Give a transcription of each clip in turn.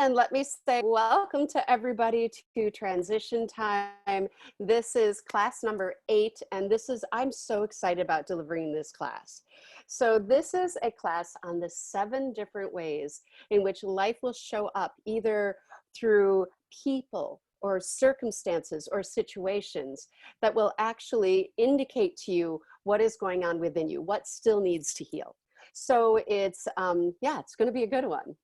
And let me say welcome to everybody to transition time. This is class number 8, and I'm so excited about delivering this class. So this is a class on the 7 different ways in which life will show up, either through people or circumstances or situations that will actually indicate to you what is going on within you, what still needs to heal. So it's going to be a good one.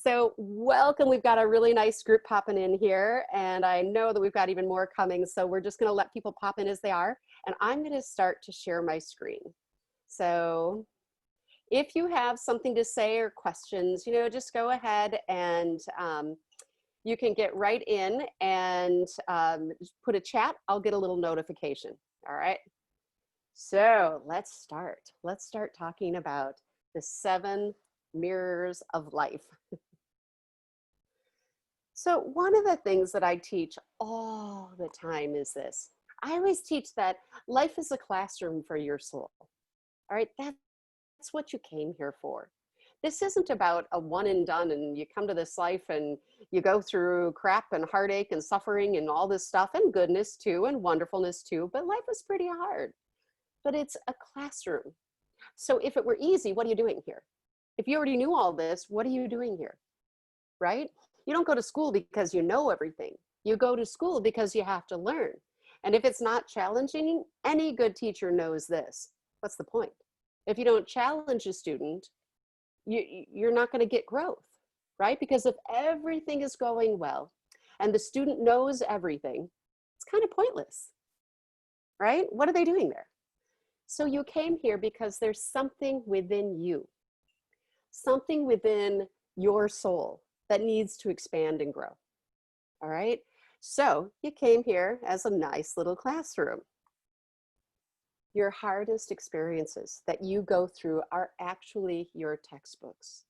So welcome, we've got a really nice group popping in here, and I know that we've got even more coming, so we're just gonna let people pop in as they are, and I'm gonna start to share my screen. So if you have something to say or questions, just go ahead and you can get right in and just put a chat. I'll get a little notification, all right? So let's start. Let's start talking about the 7 mirrors of life. So one of the things that I teach all the time is this. I always teach that life is a classroom for your soul. All right, that's what you came here for. This isn't about a one and done and you come to this life and you go through crap and heartache and suffering and all this stuff, and goodness too and wonderfulness too, but life is pretty hard. But it's a classroom. So if it were easy, what are you doing here? If you already knew all this, what are you doing here? Right? You don't go to school because you know everything. You go to school because you have to learn. And if it's not challenging, any good teacher knows this. What's the point? If you don't challenge a student, you're not going to get growth, right? Because if everything is going well and the student knows everything, it's kind of pointless, right? What are they doing there? So you came here because there's something within you, something within your soul that needs to expand and grow. All right. So you came here as a nice little classroom. Your hardest experiences that you go through are actually your textbooks.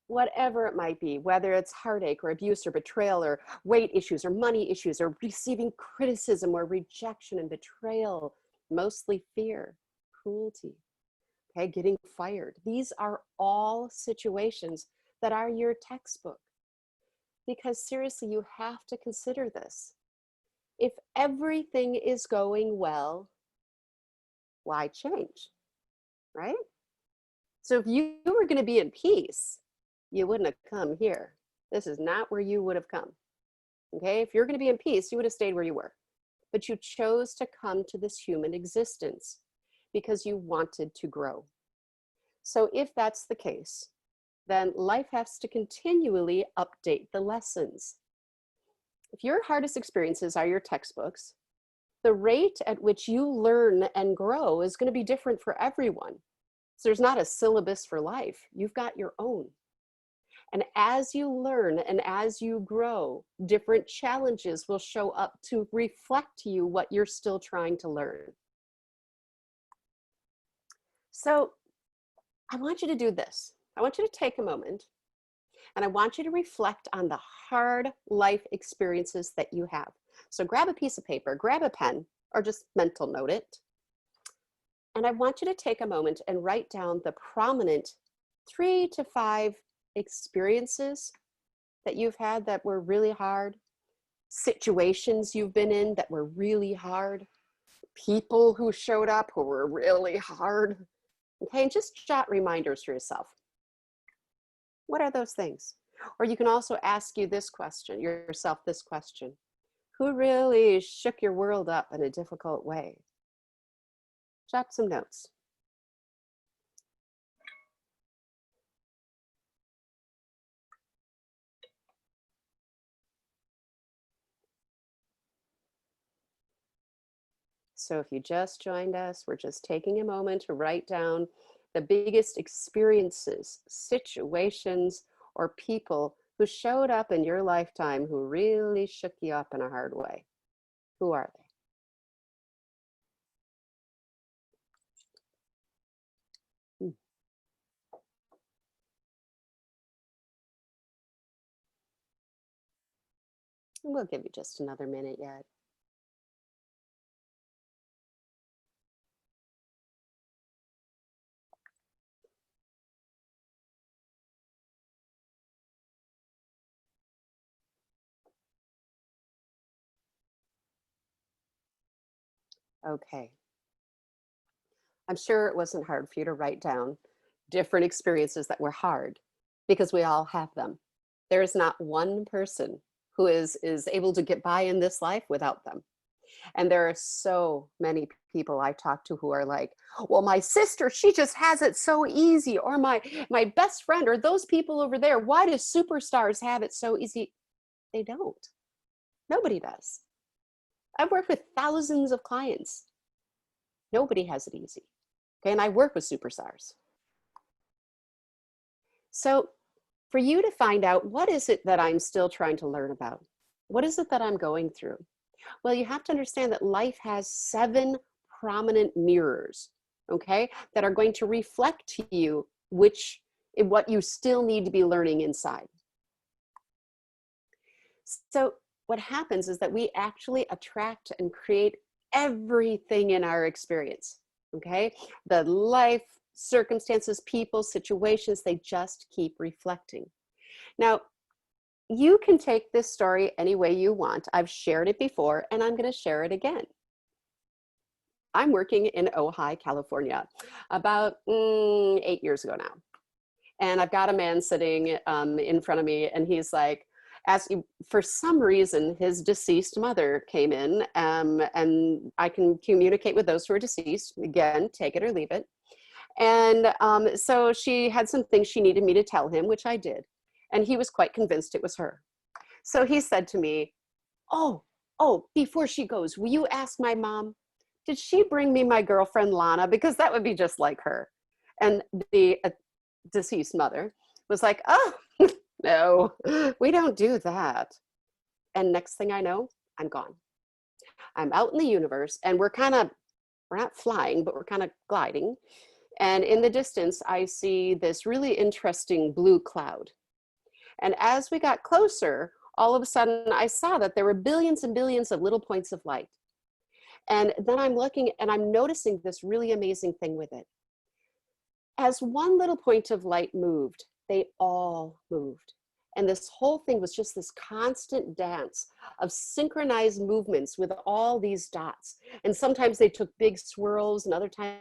Whatever it might be, whether it's heartache or abuse or betrayal or weight issues or money issues or receiving criticism or rejection and betrayal, mostly fear, cruelty, okay, getting fired. These are all situations that are your textbook. Because seriously, you have to consider this. If everything is going well, why change, right? So if you were going to be in peace, you wouldn't have come here. This is not where you would have come, okay? If you're going to be in peace, you would have stayed where you were. But you chose to come to this human existence because you wanted to grow. So if that's the case, then life has to continually update the lessons. If your hardest experiences are your textbooks, the rate at which you learn and grow is going to be different for everyone. So there's not a syllabus for life. You've got your own. And as you learn and as you grow, different challenges will show up to reflect to you what you're still trying to learn. So I want you to do this. I want you to take a moment and I want you to reflect on the hard life experiences that you have. So grab a piece of paper, grab a pen, or just mental note it. And I want you to take a moment and write down the prominent 3 to 5 experiences that you've had that were really hard, situations you've been in that were really hard, people who showed up who were really hard. Okay, and just jot reminders for yourself. What are those things? Or you can also ask yourself this question. Who really shook your world up in a difficult way? Jot some notes. So if you just joined us, we're just taking a moment to write down the biggest experiences, situations, or people who showed up in your lifetime who really shook you up in a hard way. Who are they? We'll give you just another minute yet. Okay. I'm sure it wasn't hard for you to write down different experiences that were hard because we all have them. There is not one person who is able to get by in this life without them. And there are so many people I talk to who are like, well, my sister, she just has it so easy. Or my best friend, or those people over there. Why do superstars have it so easy? They don't. Nobody does. I've worked with thousands of clients. Nobody has it easy. Okay, and I work with superstars. So for you to find out, what is it that I'm still trying to learn about? What is it that I'm going through? Well, you have to understand that life has 7 prominent mirrors, okay, that are going to reflect to you what you still need to be learning inside. So what happens is that we actually attract and create everything in our experience, okay? The life, circumstances, people, situations, they just keep reflecting. Now, you can take this story any way you want. I've shared it before, and I'm going to share it again. I'm working in Ojai, California, about 8 years ago now. And I've got a man sitting in front of me, and he's like, for some reason, his deceased mother came in, and I can communicate with those who are deceased. Again, take it or leave it. And so she had some things she needed me to tell him, which I did. And he was quite convinced it was her. So he said to me, oh, before she goes, will you ask my mom, did she bring me my girlfriend Lana? Because that would be just like her. And the deceased mother was like, oh, no, we don't do that. And next thing I know, I'm gone. I'm out in the universe, and we're not flying, but we're kind of gliding. And in the distance, I see this really interesting blue cloud. And as we got closer, all of a sudden I saw that there were billions and billions of little points of light. And then I'm looking and I'm noticing this really amazing thing with it. As one little point of light moved, they all moved. And this whole thing was just this constant dance of synchronized movements with all these dots. And sometimes they took big swirls, and other times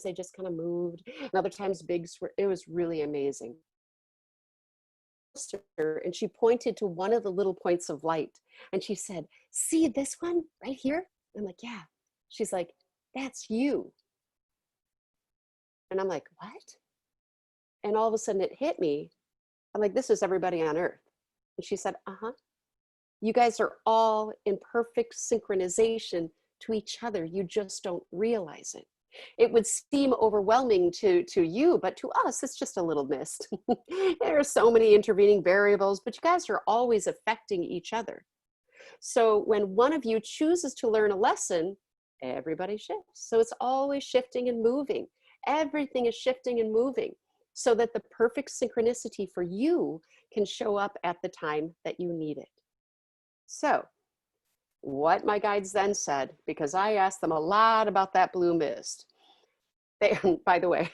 they just kind of moved, and other times big swirls. It was really amazing. And she pointed to one of the little points of light, and she said, see this one right here? I'm like, yeah. She's like, that's you. And I'm like, what? And all of a sudden it hit me. I'm like, this is everybody on earth. And she said, you guys are all in perfect synchronization to each other. You just don't realize it. It would seem overwhelming to you, but to us, it's just a little mist. There are so many intervening variables, but you guys are always affecting each other. So when one of you chooses to learn a lesson, everybody shifts. So it's always shifting and moving. Everything is shifting and moving so that the perfect synchronicity for you can show up at the time that you need it. So what my guides then said, because I asked them a lot about that blue mist. By the way,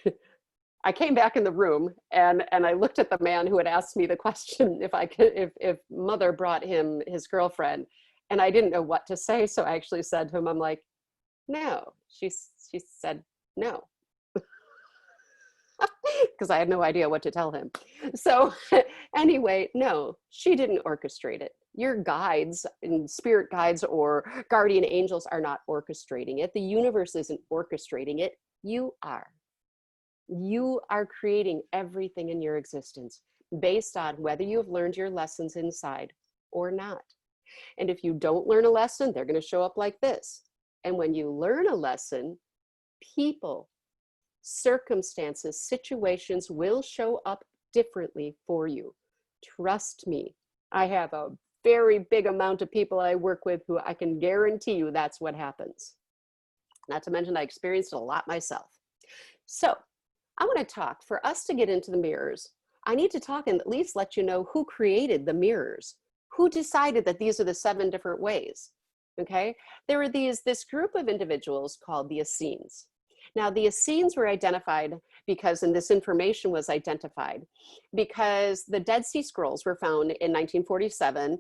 I came back in the room and I looked at the man who had asked me the question if mother brought him his girlfriend, and I didn't know what to say. So I actually said to him, I'm like, no. She said no. Because I had no idea what to tell him. So anyway, no, she didn't orchestrate it. Your guides and spirit guides or guardian angels are not orchestrating it. The universe isn't orchestrating it. You are. You are creating everything in your existence based on whether you have learned your lessons inside or not. And if you don't learn a lesson, they're going to show up like this. And when you learn a lesson, people, circumstances, situations will show up differently for you. Trust me. I have a very big amount of people I work with who I can guarantee you that's what happens. Not to mention I experienced it a lot myself. So I want to talk, for us to get into the mirrors, I need to talk and at least let you know who created the mirrors, who decided that these are the 7 different ways. Okay, there were this group of individuals called the Essenes. Now, the Essenes were identified because, and this information was identified, because the Dead Sea Scrolls were found in 1947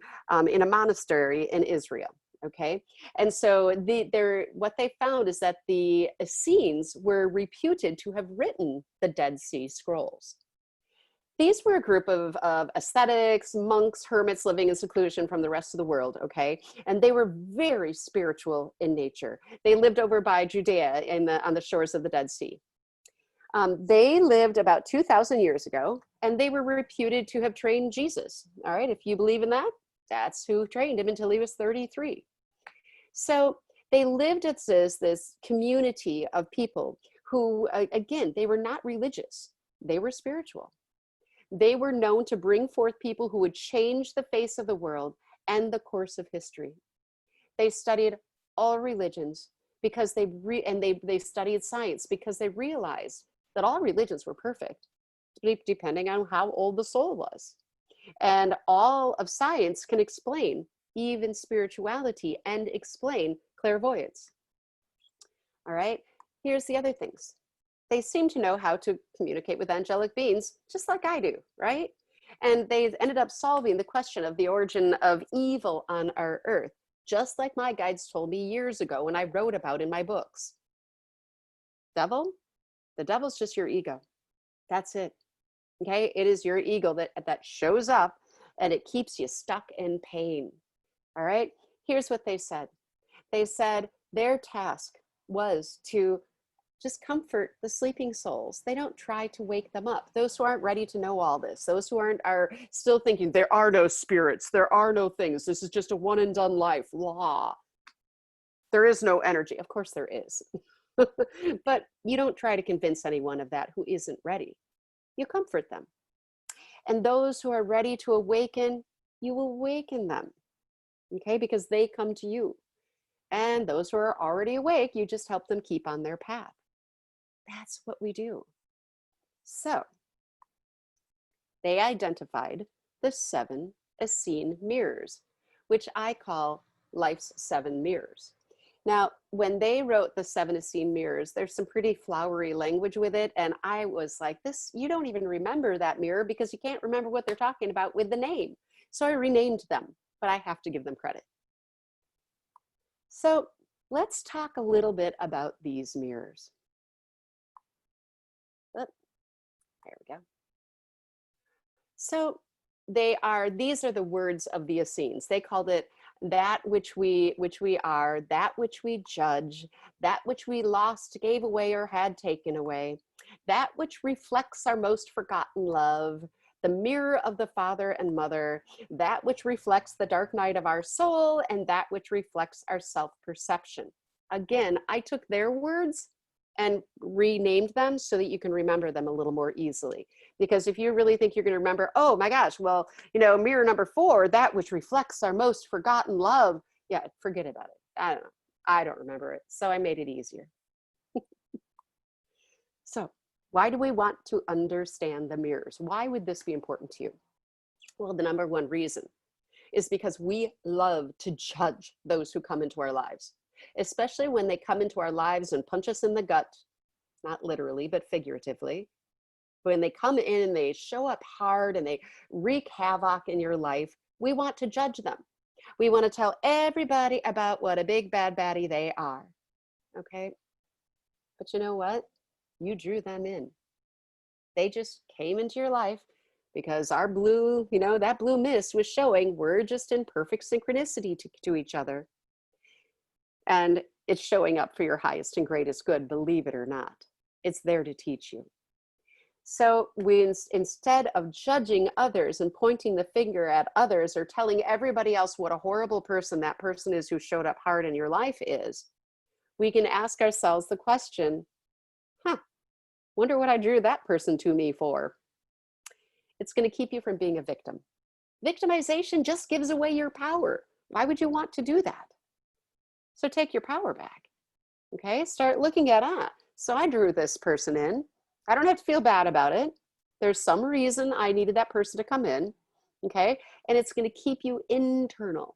in a monastery in Israel. Okay, and so what they found is that the Essenes were reputed to have written the Dead Sea Scrolls. These were a group of ascetics, monks, hermits living in seclusion from the rest of the world, okay? And they were very spiritual in nature. They lived over by Judea on the shores of the Dead Sea. They lived about 2,000 years ago, and they were reputed to have trained Jesus. All right, if you believe in that, that's who trained him until he was 33. So they lived as this community of people who, again, they were not religious. They were spiritual. They were known to bring forth people who would change the face of the world and the course of history. They studied all religions because they studied science because they realized that all religions were perfect, depending on how old the soul was. And all of science can explain even spirituality and explain clairvoyance. All right, here's the other things. They seem to know how to communicate with angelic beings, just like I do, right? And they ended up solving the question of the origin of evil on our earth, just like my guides told me years ago when I wrote about in my books. Devil? The devil's just your ego. That's it. Okay, it is your ego that shows up and it keeps you stuck in pain. All right, here's what they said. They said their task was to just comfort the sleeping souls. They don't try to wake them up. Those who aren't ready to know all this, those who are still thinking there are no spirits, there are no things, this is just a one and done life, blah. There is no energy. Of course there is. But you don't try to convince anyone of that who isn't ready. You comfort them. And those who are ready to awaken, you awaken them, okay? Because they come to you. And those who are already awake, you just help them keep on their path. That's what we do. So they identified the 7 Essene mirrors, which I call life's 7 mirrors. Now, when they wrote the 7 Essene mirrors, there's some pretty flowery language with it. And I was like, you don't even remember that mirror because you can't remember what they're talking about with the name. So I renamed them, but I have to give them credit. So let's talk a little bit about these mirrors. Oh, there we go. So these are the words of the Essenes. They called it that which we are, that which we judge, that which we lost, gave away, or had taken away, that which reflects our most forgotten love, the mirror of the father and mother, that which reflects the dark night of our soul, and that which reflects our self-perception. Again, I took their words and renamed them so that you can remember them a little more easily. Because if you really think you're going to remember, oh my gosh, well, mirror number 4, that which reflects our most forgotten love. Yeah, forget about it. I don't know. I don't remember it. So I made it easier. So why do we want to understand the mirrors? Why would this be important to you? Well, the number one reason is because we love to judge those who come into our lives, especially when they come into our lives and punch us in the gut, not literally, but figuratively. When they come in and they show up hard and they wreak havoc in your life, we want to judge them. We want to tell everybody about what a big bad baddie they are. Okay? But you know what? You drew them in. They just came into your life because our blue, that blue mist was showing we're just in perfect synchronicity to each other. And it's showing up for your highest and greatest good, believe it or not. It's there to teach you. So instead of judging others and pointing the finger at others or telling everybody else what a horrible person that person is who showed up hard in your life is, we can ask ourselves the question, wonder what I drew that person to me for. It's going to keep you from being a victim. Victimization just gives away your power. Why would you want to do that? So take your power back. Okay, start looking at, so I drew this person in. I don't have to feel bad about it. There's some reason I needed that person to come in, okay? And it's going to keep you internal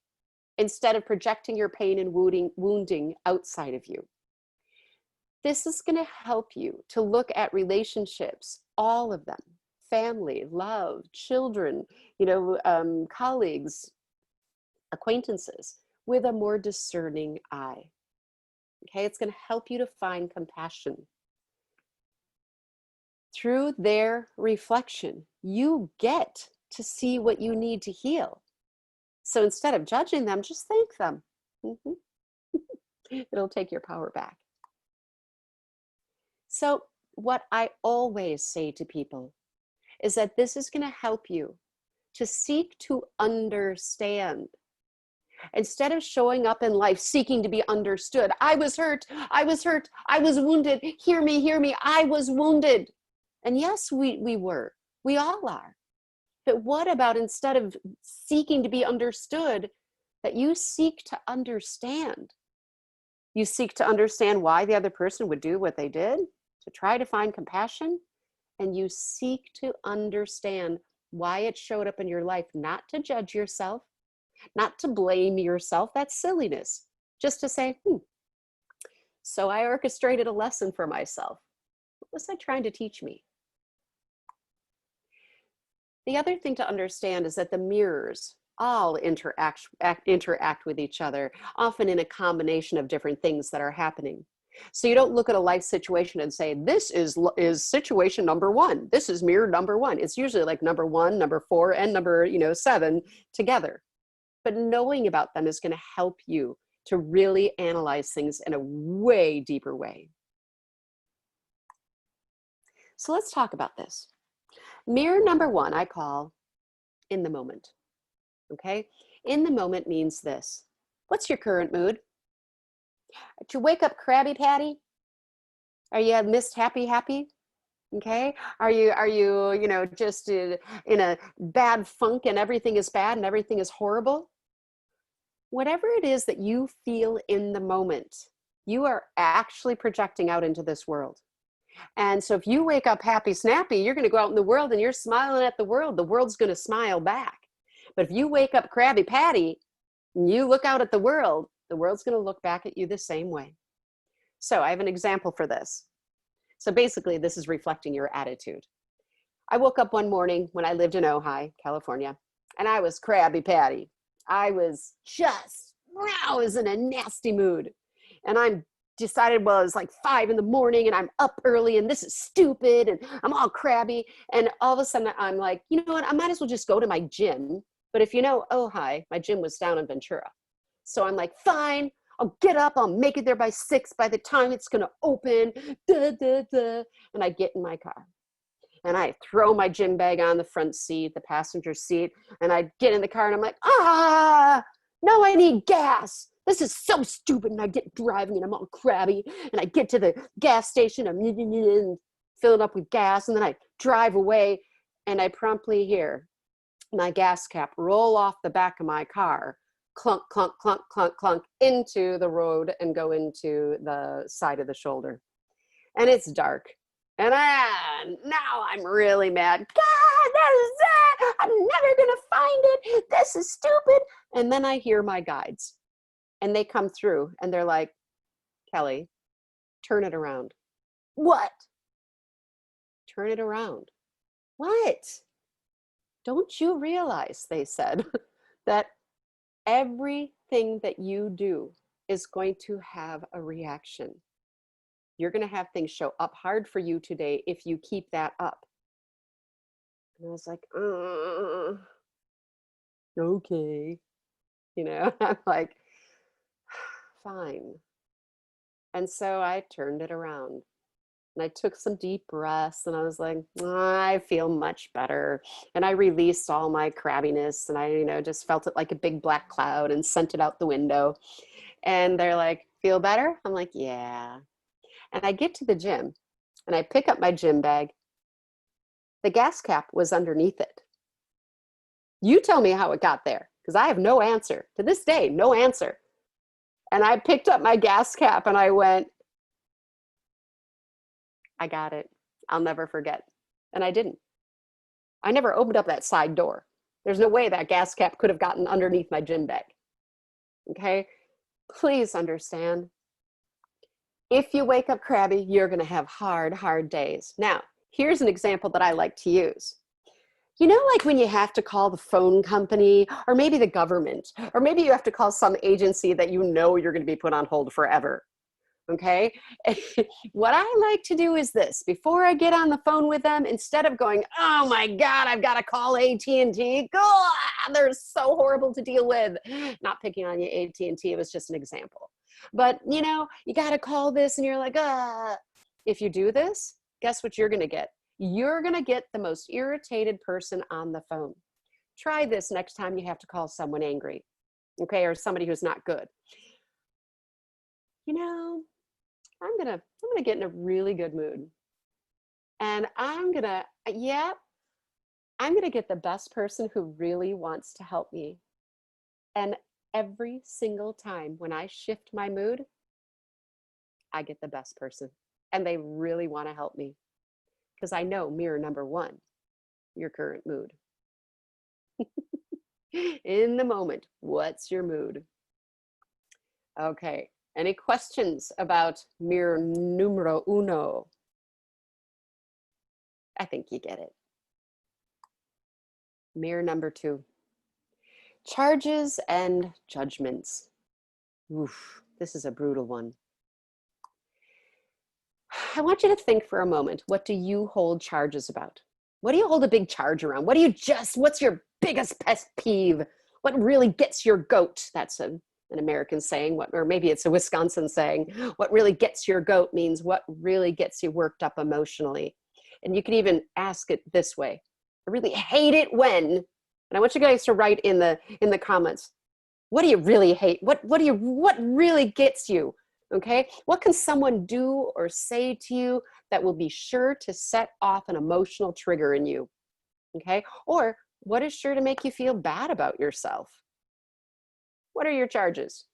instead of projecting your pain and wounding outside of you. This is going to help you to look at relationships, all of them, family, love, children, colleagues, acquaintances, with a more discerning eye. Okay, it's going to help you to find compassion. Through their reflection, you get to see what you need to heal. So instead of judging them, just thank them. It'll take your power back. So what I always say to people is that this is going to help you to seek to understand. Instead of showing up in life seeking to be understood, I was hurt, I was hurt, I was wounded, hear me, I was wounded. And yes, we were, we all are. But what about instead of seeking to be understood, that you seek to understand? You seek to understand why the other person would do what they did, to try to find compassion, and you seek to understand why it showed up in your life, not to judge yourself, not to blame yourself. That's silliness. Just to say, so I orchestrated a lesson for myself. What was I trying to teach me? The other thing to understand is that the mirrors all interact with each other, often in a combination of different things that are happening. So you don't look at a life situation and say, this is situation number one. This is mirror number one. It's usually like number 1, number 4, and number 7 together. But knowing about them is going to help you to really analyze things in a way deeper way. So let's talk about this. Mirror number 1, I call in the moment. Okay? In the moment means this. What's your current mood? Did you wake up crabby patty? Are you missed happy? Okay? Are you just in a bad funk and everything is bad and everything is horrible? Whatever it is that you feel in the moment, you are actually projecting out into this world. And so if you wake up happy snappy, you're going to go out in the world and you're smiling at the world's going to smile back. But if you wake up crabby patty and you look out at the world's going to look back at you the same way. So I have an example for this. So basically this is reflecting your attitude. I woke up one morning when I lived in Ojai, California, and I was crabby patty. I was in a nasty mood. And I'm decided, well, it was like 5 in the morning and I'm up early and this is stupid and I'm all crabby. And all of a sudden I'm like, you know what, I might as well just go to my gym. But if you know Ojai, my gym was down in Ventura. So I'm like, fine, I'll get up, I'll make it there by 6 by the time it's gonna open, And I get in my car. And I throw my gym bag on the front seat, the passenger seat, and I get in the car and I'm like, no, I need gas. This is so stupid. And I get driving and I'm all crabby. And I get to the gas station, I'm filling up with gas. And then I drive away and I promptly hear my gas cap roll off the back of my car, clunk, clunk, clunk, clunk, clunk, into the road and go into the side of the shoulder. And it's dark. And now I'm really mad. God, I'm never going to find it. This is stupid. And then I hear my guides. And they come through and they're like, Kelly, turn it around. What? Turn it around. What? Don't you realize, they said, that everything that you do is going to have a reaction. You're going to have things show up hard for you today if you keep that up. And I was like, okay. I'm like, fine. And so I turned it around and I took some deep breaths and I was like, I feel much better. And I released all my crabbiness and I, just felt it like a big black cloud and sent it out the window. And they're like, feel better? I'm like, yeah. And I get to the gym and I pick up my gym bag. The gas cap was underneath it. You tell me how it got there, because I have no answer. To this day, no answer. And I picked up my gas cap and I went, I got it. I'll never forget. And I didn't. I never opened up that side door. There's no way that gas cap could have gotten underneath my gym bag. Okay? Please understand. If you wake up crabby, you're going to have hard days. Now, here's an example that I like to use. You know, like when you have to call the phone company or maybe the government, or maybe you have to call some agency that you know you're going to be put on hold forever. Okay. What I like to do is this: before I get on the phone with them, instead of going, oh my God, I've got to call AT&T. God, they're so horrible to deal with. Not picking on you, AT&T. It was just an example. But you know, you got to call this and you're like, ah. If you do this, guess what you're going to get? You're going to get the most irritated person on the phone. Try this next time you have to call someone angry, okay, or somebody who's not good. You know, I'm gonna get in a really good mood, and I'm gonna get the best person who really wants to help me. And every single time when I shift my mood, I get the best person, and they really want to help me because I know mirror number one, your current mood. In the moment, what's your mood? Okay. Any questions about mirror numero uno? I think you get it. Mirror number two, charges and judgments. Oof, this is a brutal one. I want you to think for a moment. What do you hold charges about? What do you hold a big charge around? What's your biggest pet peeve? What really gets your goat? That's an American saying, or maybe it's a Wisconsin saying. What really gets your goat means what really gets you worked up emotionally. And you can even ask it this way: I really hate it when, and I want you guys to write in the comments, what do you really hate? What really gets you? Okay? What can someone do or say to you that will be sure to set off an emotional trigger in you? Okay? Or what is sure to make you feel bad about yourself? What are your charges?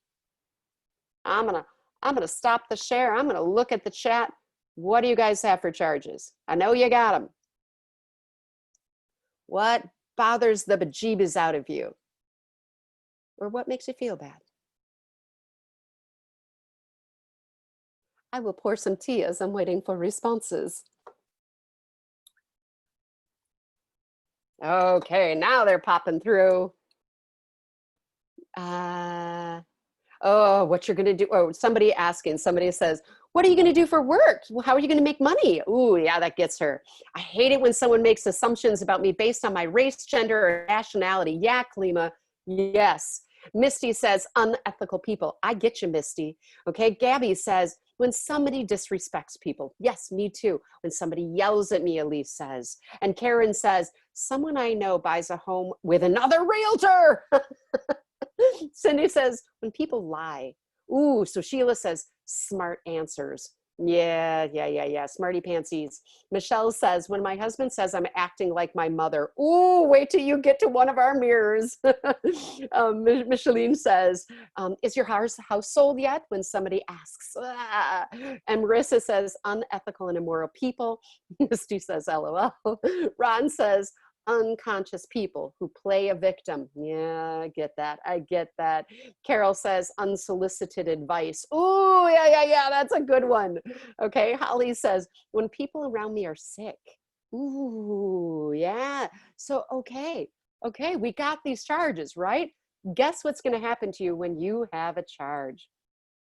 I'm gonna stop the share. I'm gonna look at the chat. What do you guys have for charges? I know you got them. What bothers the bejeebus out of you? Or what makes you feel bad? I will pour some tea as I'm waiting for responses. Okay, now they're popping through. What you're gonna do? Oh, somebody says, what are you gonna do for work? Well, how are you gonna make money? Ooh, yeah, that gets her. I hate it when someone makes assumptions about me based on my race, gender, or nationality. Yeah, Klima, yes. Misty says, unethical people. I get you, Misty. Okay, Gabby says, when somebody disrespects people. Yes, me too. When somebody yells at me, Elise says. And Karen says, someone I know buys a home with another realtor. Cindy says, when people lie. Ooh, so Sheila says, smart answers. Yeah. Smarty pantsies. Michelle says, when my husband says I'm acting like my mother. Ooh, wait till you get to one of our mirrors. Micheline says, is your house sold yet? When somebody asks. Ah. And Marissa says, unethical and immoral people. Misty says, LOL. Ron says, unconscious people who play a victim. Yeah, I get that. Carol says unsolicited advice. Oh, yeah, that's a good one. Okay, Holly says when people around me are sick. Ooh, yeah. So, okay, we got these charges, right? Guess what's going to happen to you when you have a charge?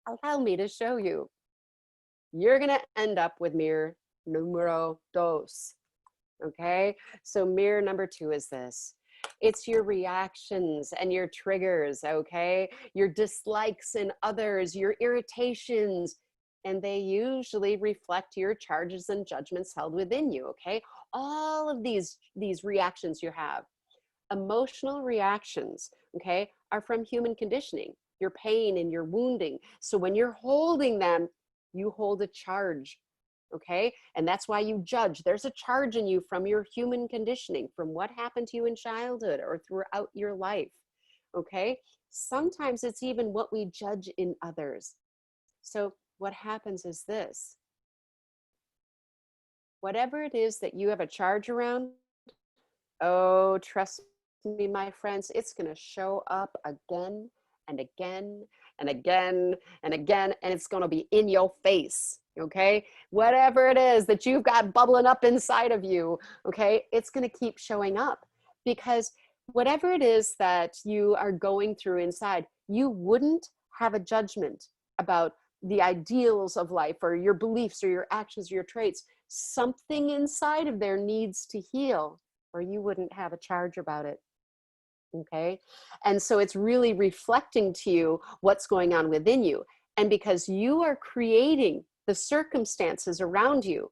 Allow me to show you. You're going to end up with mirror numero dos. Okay, so mirror number two is this: it's your reactions and your triggers, okay, your dislikes in others, your irritations, and they usually reflect your charges and judgments held within you. Okay, all of these reactions you have, emotional reactions, okay, are from human conditioning, your pain and your wounding. So when you're holding them, you hold a charge. Okay, and that's why you judge. There's a charge in you from your human conditioning, from what happened to you in childhood or throughout your life. Okay, sometimes it's even what we judge in others. So what happens is this: whatever it is that you have a charge around, oh, trust me, my friends, it's going to show up again and again and again and again, and it's going to be in your face. Okay, whatever it is that you've got bubbling up inside of you, okay, it's going to keep showing up. because whatever it is that you are going through inside, you wouldn't have a judgment about the ideals of life or your beliefs or your actions or your traits. Something inside of there needs to heal, or you wouldn't have a charge about it. Okay. And so it's really reflecting to you what's going on within you. And because you are creating the circumstances around you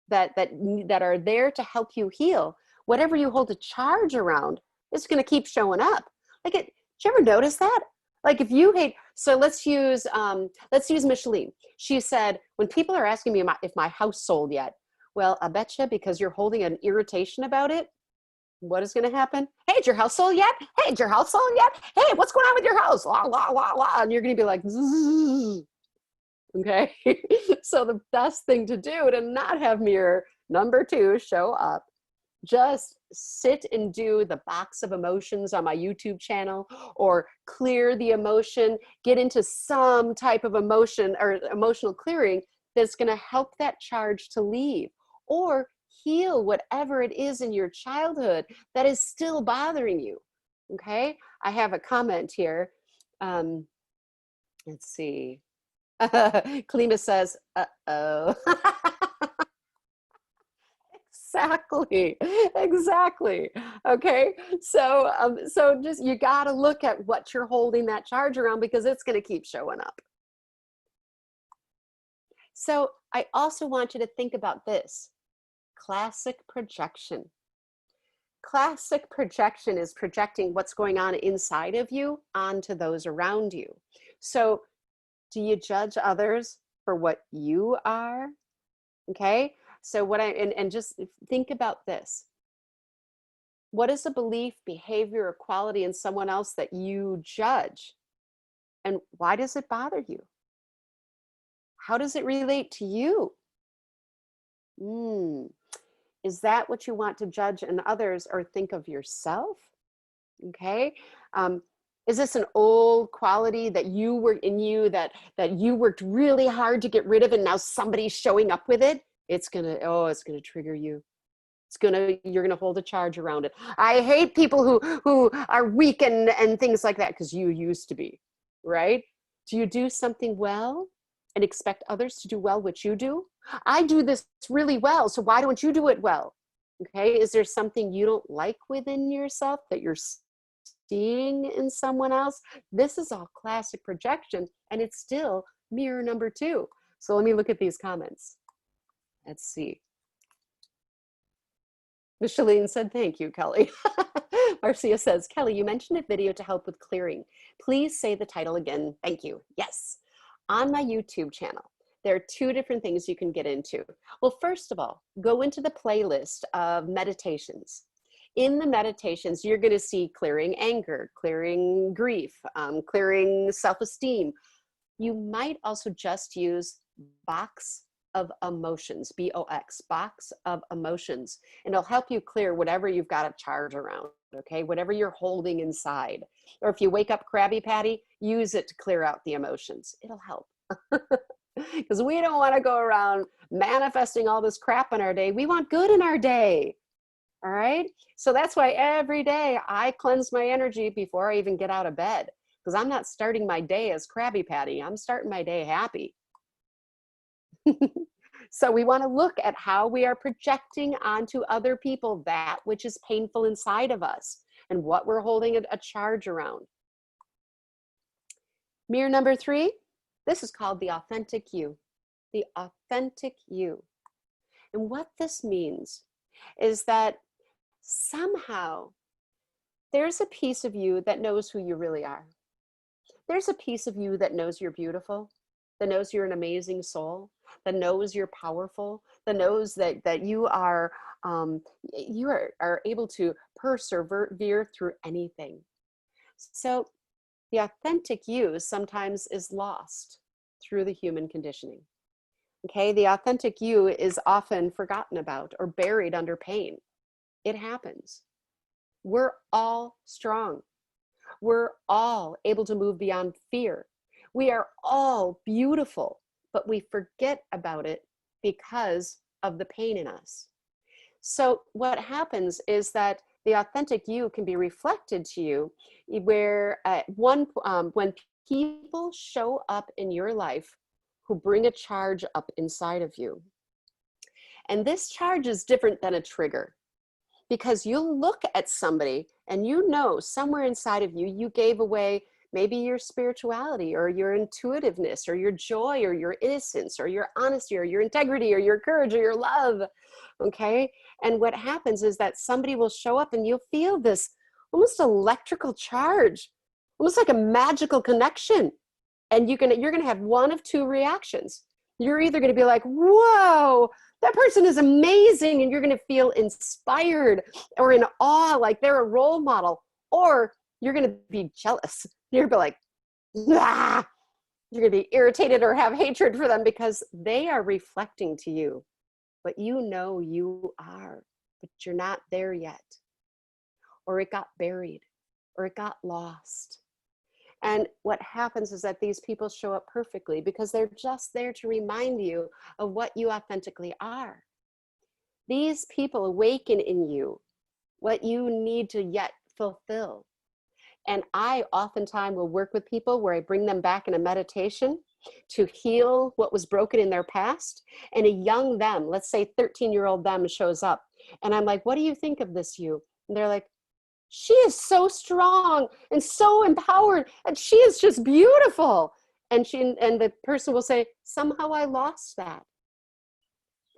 that are there to help you heal, whatever you hold a charge around is going to keep showing up. Like did you ever notice that? Like if you hate, so let's use Micheline. She said, when people are asking me if my house sold yet, well, I betcha because you're holding an irritation about it, what is going to happen? Hey, is your house sold yet? Hey, is your house sold yet? Hey, what's going on with your house? La, la, la, la. And you're going to be like, zzz. Okay. So the best thing to do to not have mirror number 2 show up, just sit and do the box of emotions on my YouTube channel, or clear the emotion, get into some type of emotion or emotional clearing that's going to help that charge to leave, or heal whatever it is in your childhood that is still bothering you. Okay. I have a comment here. Let's see. Kalima says, uh-oh. Exactly. Okay. So just, you got to look at what you're holding that charge around, because it's going to keep showing up. So I also want you to think about this. Classic projection. Classic projection is projecting what's going on inside of you onto those around you. So do you judge others for what you are? Okay. So and just think about this. What is a belief, behavior, or quality in someone else that you judge? And why does it bother you? How does it relate to you? Is that what you want to judge in others or think of yourself? Okay. Is this an old quality that you were in you that you worked really hard to get rid of, and now somebody's showing up with it? It's gonna trigger you. You're gonna hold a charge around it. I hate people who are weak and things like that, because you used to be, right? Do you do something well and expect others to do well what you do? I do this really well, so why don't you do it well? Okay, is there something you don't like within yourself that you're seeing in someone else? This is all classic projection, and it's still mirror number 2. So let me look at these comments. Let's see. Micheline said, thank you, Kelly. Marcia says, Kelly, you mentioned a video to help with clearing. Please say the title again. Thank you. Yes. On my YouTube channel, there are 2 different things you can get into. Well, first of all, go into the playlist of meditations. In the meditations, you're going to see clearing anger, clearing grief, clearing self-esteem. You might also just use box of emotions, BOX, box of emotions, and it'll help you clear whatever you've got a charge around, okay? Whatever you're holding inside. Or if you wake up crabby patty, use it to clear out the emotions. It'll help. Because we don't want to go around manifesting all this crap in our day. We want good in our day. All right. So that's why every day I cleanse my energy before I even get out of bed, because I'm not starting my day as crabby patty. I'm starting my day happy. So we want to look at how we are projecting onto other people that which is painful inside of us and what we're holding a charge around. Mirror number 3, this is called the authentic you. The authentic you. And what this means is that somehow there's a piece of you that knows who you really are. There's a piece of you that knows you're beautiful, that knows you're an amazing soul, that knows you're powerful, that knows that you are able to persevere through anything. So the authentic you sometimes is lost through the human conditioning. Okay, the authentic you is often forgotten about or buried under pain. It happens. We're all strong. We're all able to move beyond fear. We are all beautiful, but we forget about it because of the pain in us. So what happens is that The authentic you can be reflected to you where when people show up in your life who bring a charge up inside of you. And this charge is different than a trigger, because you'll look at somebody and you know somewhere inside of you, you gave away maybe your spirituality or your intuitiveness or your joy or your innocence or your honesty or your integrity or your courage or your love. Okay. And what happens is that somebody will show up and you'll feel this almost electrical charge, almost like a magical connection. And you're gonna have one of two reactions. You're either gonna be like, whoa, that person is amazing, and you're gonna feel inspired or in awe, like they're a role model, or you're gonna be jealous. You're gonna be like, ah, you're gonna be irritated or have hatred for them because they are reflecting to you what you know you are, but you're not there yet. Or it got buried, or it got lost. And what happens is that these people show up perfectly because they're just there to remind you of what you authentically are. These people awaken in you what you need to yet fulfill. And I oftentimes will work with people where I bring them back in a meditation to heal what was broken in their past. And a young them, let's say 13-year-old them, shows up. And I'm like, what do you think of this you? And they're like, she is so strong and so empowered, and she is just beautiful. And the person will say, somehow I lost that.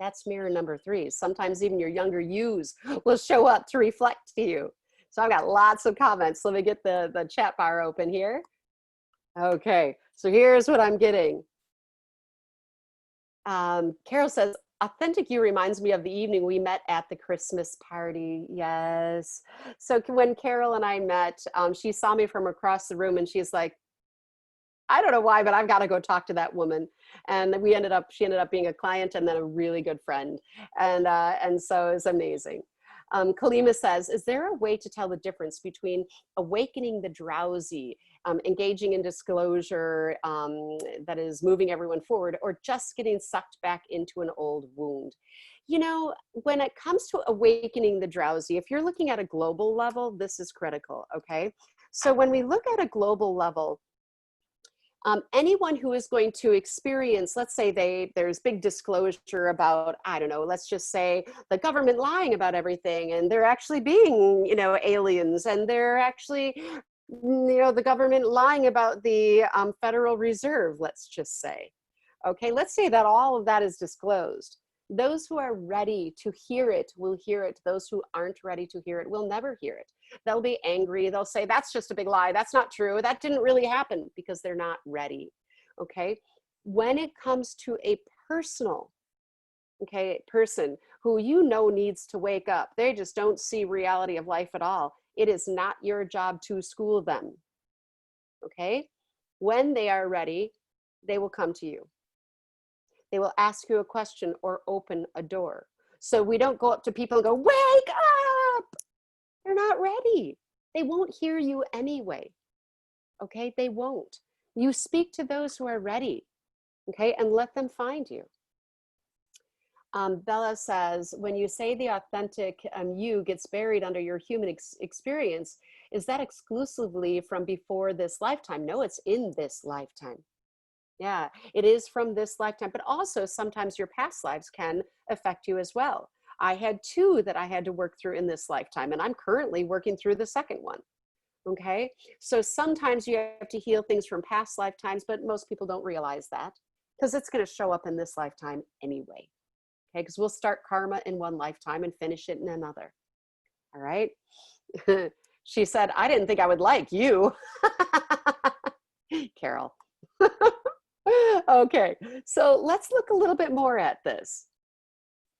That's mirror number 3. Sometimes even your younger yous will show up to reflect to you. So I've got lots of comments. Let me get the chat bar open here. Okay, so here's what I'm getting. Carol says, authentic you reminds me of the evening we met at the Christmas party. Yes. So when Carol and I met, she saw me from across the room and she's like, I don't know why, but I've got to go talk to that woman. And she ended up being a client and then a really good friend. And so it's amazing. Kalima says, is there a way to tell the difference between awakening the drowsy, engaging in disclosure that is moving everyone forward, or just getting sucked back into an old wound? You know, when it comes to awakening the drowsy, if you're looking at a global level, this is critical, okay? So when we look at a global level, anyone who is going to experience, let's say there's big disclosure about, I don't know, let's just say the government lying about everything, and they're actually being, aliens, and they're actually, the government lying about the Federal Reserve, let's just say. Okay, let's say that all of that is disclosed. Those who are ready to hear it will hear it. Those who aren't ready to hear it will never hear it. They'll be angry. They'll say, that's just a big lie. That's not true. That didn't really happen, because they're not ready. Okay. When it comes to a personal, person who needs to wake up, they just don't see reality of life at all. It is not your job to school them. Okay. When they are ready, they will come to you. They will ask you a question or open a door. So we don't go up to people and go, wake up. They're not ready. They won't hear you anyway. Okay, they won't. You speak to those who are ready, okay, and let them find you. Bella says, when you say the authentic you gets buried under your human experience, is that exclusively from before this lifetime? No, it's in this lifetime. Yeah, it is from this lifetime, but also sometimes your past lives can affect you as well. I had 2 that I had to work through in this lifetime, and I'm currently working through the second one. Okay, so sometimes you have to heal things from past lifetimes, but most people don't realize that because it's going to show up in this lifetime anyway. Okay, because we'll start karma in one lifetime and finish it in another. All right. She said, I didn't think I would like you. Carol. Okay, so let's look a little bit more at this.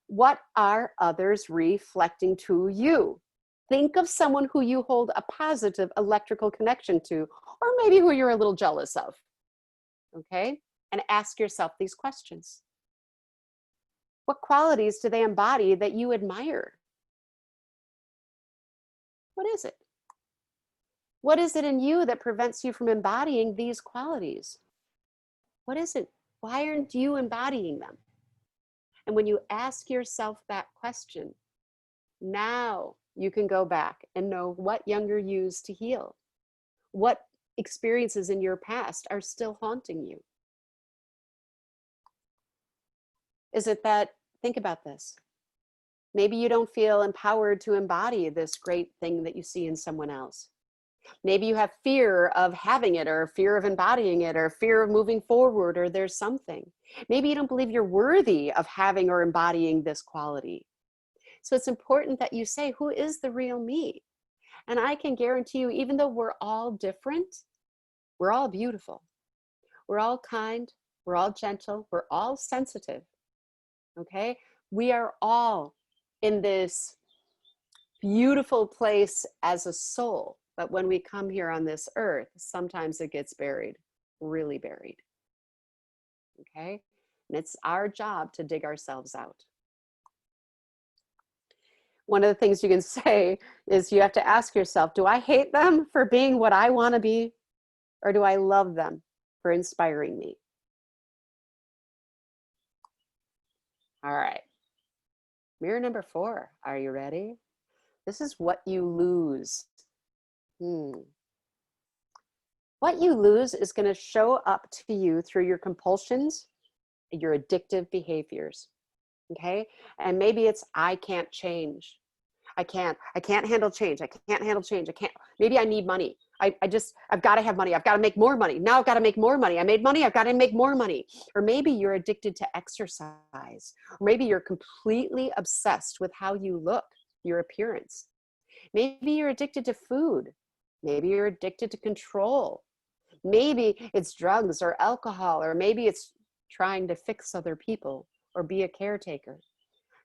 What are others reflecting to you? Think of someone who you hold a positive electrical connection to, or maybe who you're a little jealous of. Okay, and ask yourself these questions. What qualities do they embody that you admire? What is it? What is it in you that prevents you from embodying these qualities? What is it? Why aren't you embodying them? And when you ask yourself that question, now you can go back and know what younger yous to heal. What experiences in your past are still haunting you? Is it that, think about this, maybe you don't feel empowered to embody this great thing that you see in someone else. Maybe you have fear of having it, or fear of embodying it, or fear of moving forward, or there's something. Maybe you don't believe you're worthy of having or embodying this quality. So it's important that you say, who is the real me? And I can guarantee you, even though we're all different, we're all beautiful. We're all kind. We're all gentle. We're all sensitive. Okay? We are all in this beautiful place as a soul. But when we come here on this earth, sometimes it gets buried, really buried. Okay? And it's our job to dig ourselves out. One of the things you can say is you have to ask yourself, do I hate them for being what I want to be? Or do I love them for inspiring me? All right. Mirror number 4. Are you ready? This is what you lose. What you lose is going to show up to you through your compulsions, your addictive behaviors. Okay? And maybe it's, I can't change. I can't handle change. I can't handle change. Maybe I need money. I've got to have money. I've got to make more money. Now I've got to make more money. I made money. I've got to make more money. Or maybe you're addicted to exercise. Or maybe you're completely obsessed with how you look, your appearance. Maybe you're addicted to food. Maybe you're addicted to control. Maybe it's drugs or alcohol, or maybe it's trying to fix other people or be a caretaker.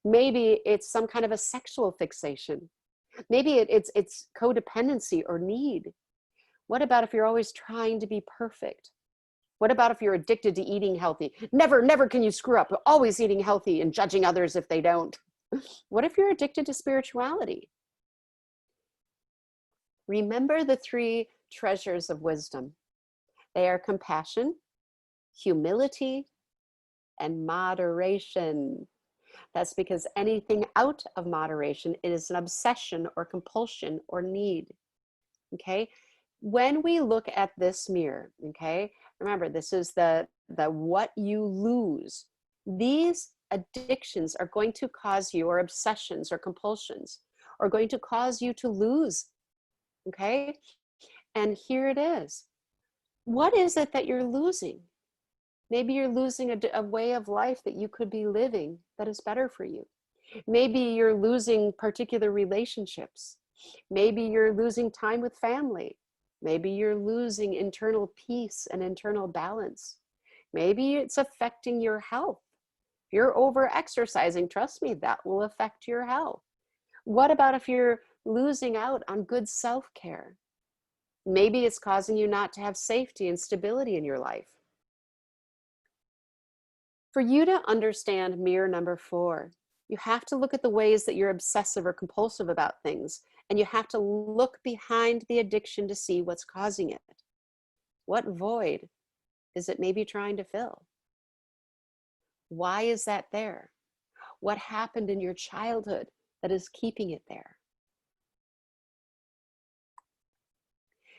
Maybe it's some kind of a sexual fixation. Maybe it's codependency or need. What about if you're always trying to be perfect? What about if you're addicted to eating healthy? Never can you screw up. Always eating healthy and judging others if they don't. What if you're addicted to spirituality? Remember the 3 treasures of wisdom. They are compassion, humility, and moderation. That's because anything out of moderation is an obsession or compulsion or need. Okay? When we look at this mirror, okay, remember this is the what you lose. These addictions are going to cause you, or obsessions or compulsions, are going to cause you to lose. Okay? And here it is. What is it that you're losing? Maybe you're losing a way of life that you could be living that is better for you. Maybe you're losing particular relationships. Maybe you're losing time with family. Maybe you're losing internal peace and internal balance. Maybe it's affecting your health. If you're over exercising, trust me, that will affect your health. What about if you're losing out on good self-care? Maybe it's causing you not to have safety and stability in your life. For you to understand mirror number 4, you have to look at the ways that you're obsessive or compulsive about things, and you have to look behind the addiction to see what's causing it. What void is it maybe trying to fill? Why is that there? What happened in your childhood that is keeping it there?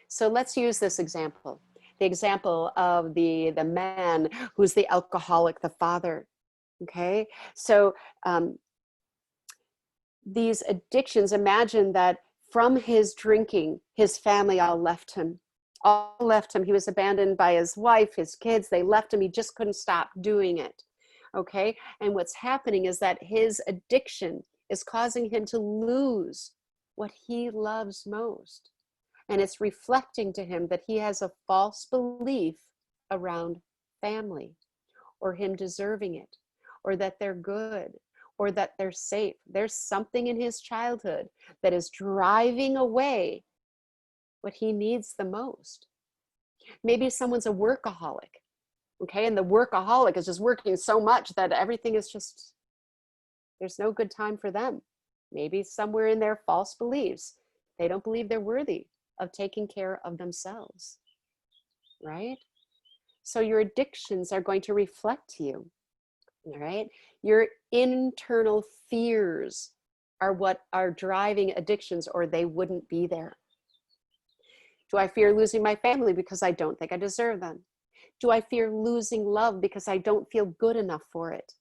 So let's use this example. The example of the man who's the alcoholic, the father. Okay, so these addictions, imagine that from his drinking, his family all left him. All left him. He was abandoned by his wife, his kids. They left him. He just couldn't stop doing it. Okay, and what's happening is that his addiction is causing him to lose what he loves most. And it's reflecting to him that he has a false belief around family, or him deserving it, or that they're good, or that they're safe. There's something in his childhood that is driving away what he needs the most. Maybe someone's a workaholic, okay? And the workaholic is just working so much that everything is just, there's no good time for them. Maybe somewhere in their false beliefs, they don't believe they're worthy of taking care of themselves, right? So your addictions are going to reflect you, all right? Your internal fears are what are driving addictions, or they wouldn't be there. Do I fear losing my family because I don't think I deserve them? Do I fear losing love because I don't feel good enough for it?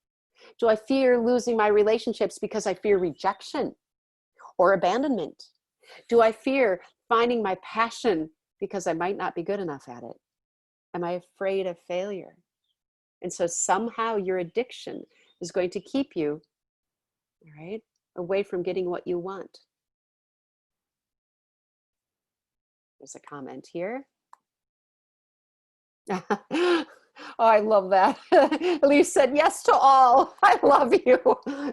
Do I fear losing my relationships because I fear rejection or abandonment? Do I fear finding my passion because I might not be good enough at it? Am I afraid of failure? And so somehow your addiction is going to keep you, all right, away from getting what you want. There's a comment here. Oh, I love that. Elise said yes to all. I love you.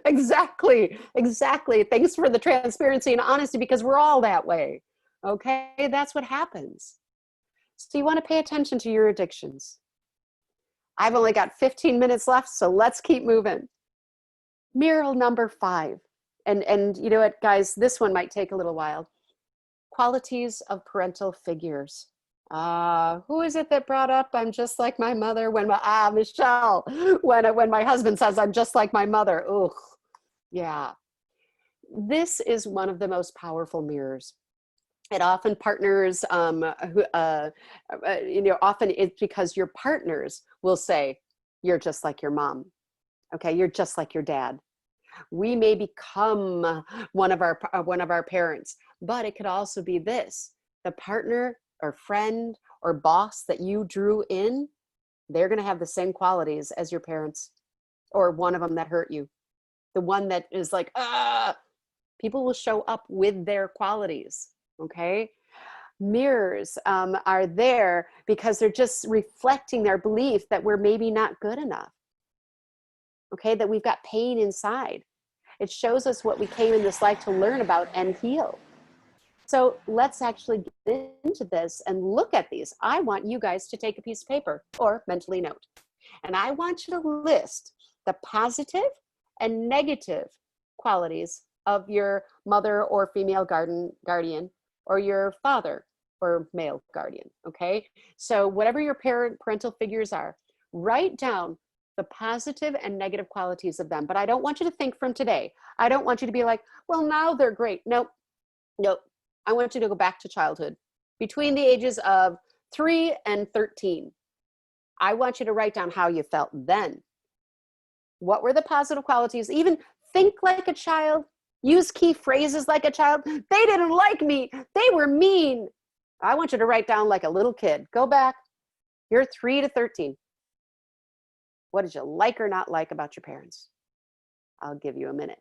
Exactly. Exactly. Thanks for the transparency and honesty, because we're all that way. Okay. That's what happens. So you want to pay attention to your addictions. I've only got 15 minutes left, so let's keep moving. Mural number 5. And you know what, guys, this one might take a little while. Qualities of parental figures. Who is it that brought up I'm just like my mother when Michelle, when my husband says I'm just like my mother. Ugh. Yeah. This is one of the most powerful mirrors. It often partners, often it's because your partners will say, you're just like your mom. Okay, you're just like your dad. We may become one of our parents, but it could also be this: the partner or friend or boss that you drew in, they're going to have the same qualities as your parents, or one of them that hurt you. The one that is like, people will show up with their qualities. Okay. Mirrors are there because they're just reflecting their belief that we're maybe not good enough. Okay. That we've got pain inside. It shows us what we came in this life to learn about and heal. So let's actually get into this and look at these. I want you guys to take a piece of paper or mentally note. And I want you to list the positive and negative qualities of your mother or female guardian, or your father or male guardian, okay? So whatever your parental figures are, write down the positive and negative qualities of them. But I don't want you to think from today. I don't want you to be like, well, now they're great. Nope, nope. I want you to go back to childhood, between the ages of 3 and 13. I want you to write down how you felt then. What were the positive qualities? Even think like a child, use key phrases like a child. They didn't like me. They were mean. I want you to write down like a little kid. Go back. You're 3 to 13. What did you like or not like about your parents? I'll give you a minute.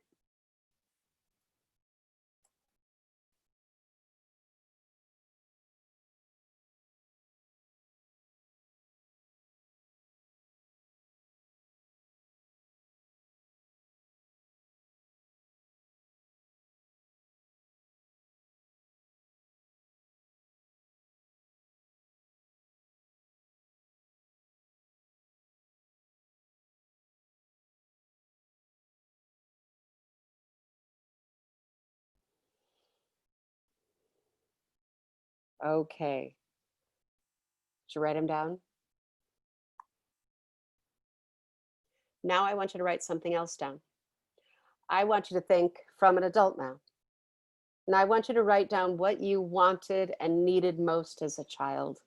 Okay. Did you write them down? Now I want you to write something else down. I want you to think from an adult now. And I want you to write down what you wanted and needed most as a child.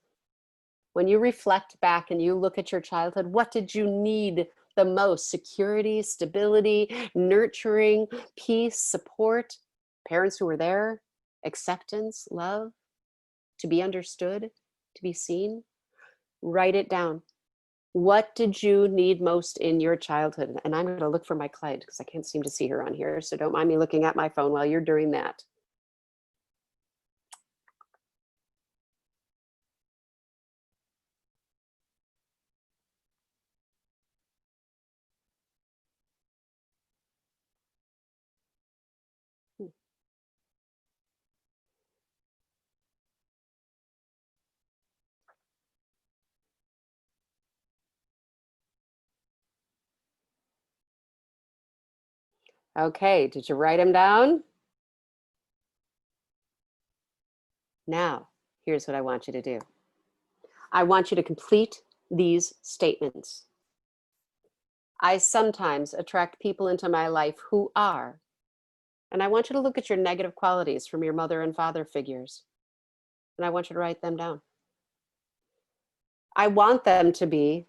When you reflect back and you look at your childhood, what did you need the most? Security, stability, nurturing, peace, support, parents who were there, acceptance, love, to be understood, to be seen? Write it down. What did you need most in your childhood? And I'm going to look for my client because I can't seem to see her on here. So don't mind me looking at my phone while you're doing that. Okay, did you write them down? Now, here's what I want you to do. I want you to complete these statements. I sometimes attract people into my life who are. And I want you to look at your negative qualities from your mother and father figures. And I want you to write them down. I want them to be,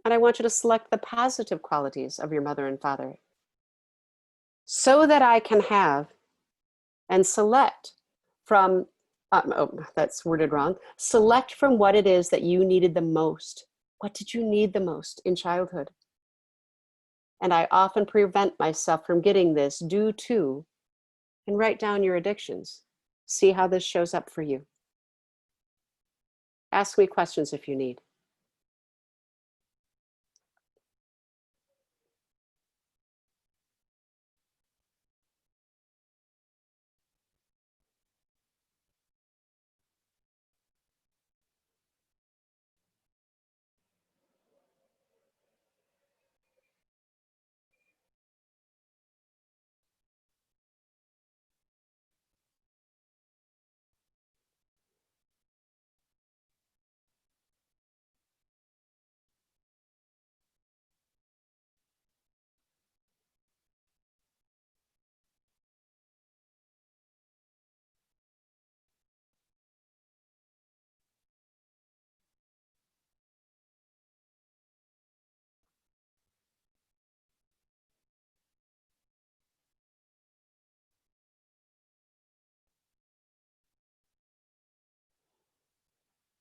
and I want you to select the positive qualities of your mother and father so that I can have and select from, oh, that's worded wrong. Select from what it is that you needed the most. What did you need the most in childhood? And I often prevent myself from getting this due to, and write down your addictions. See how this shows up for you. Ask me questions if you need.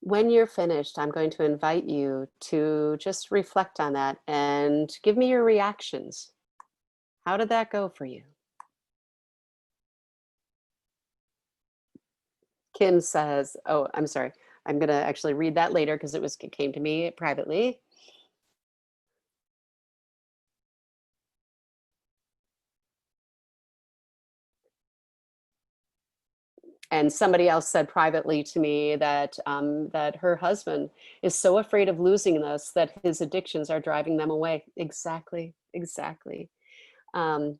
When you're finished, I'm going to invite you to just reflect on that and give me your reactions. How did that go for you? Kim says, oh, I'm sorry. I'm going to actually read that later because it came to me privately. And somebody else said privately to me that that her husband is so afraid of losing this that his addictions are driving them away. Exactly, exactly. Um,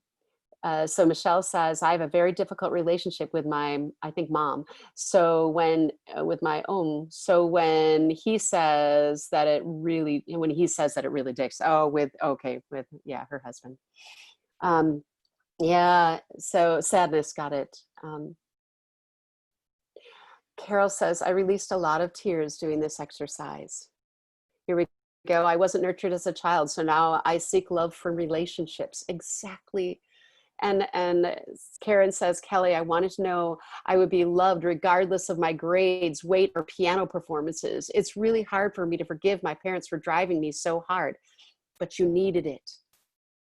so Michelle says, I have a very difficult relationship with my, I think, mom. So with my own, so when he says that when he says that it really dicks, yeah, her husband. Um, yeah, so sadness, got it. Carol says, I released a lot of tears doing this exercise. Here we go. I wasn't nurtured as a child, so now I seek love from relationships. Exactly. And Karen says, Kelly, I wanted to know I would be loved regardless of my grades, weight, or piano performances. It's really hard for me to forgive my parents for driving me so hard, but you needed it.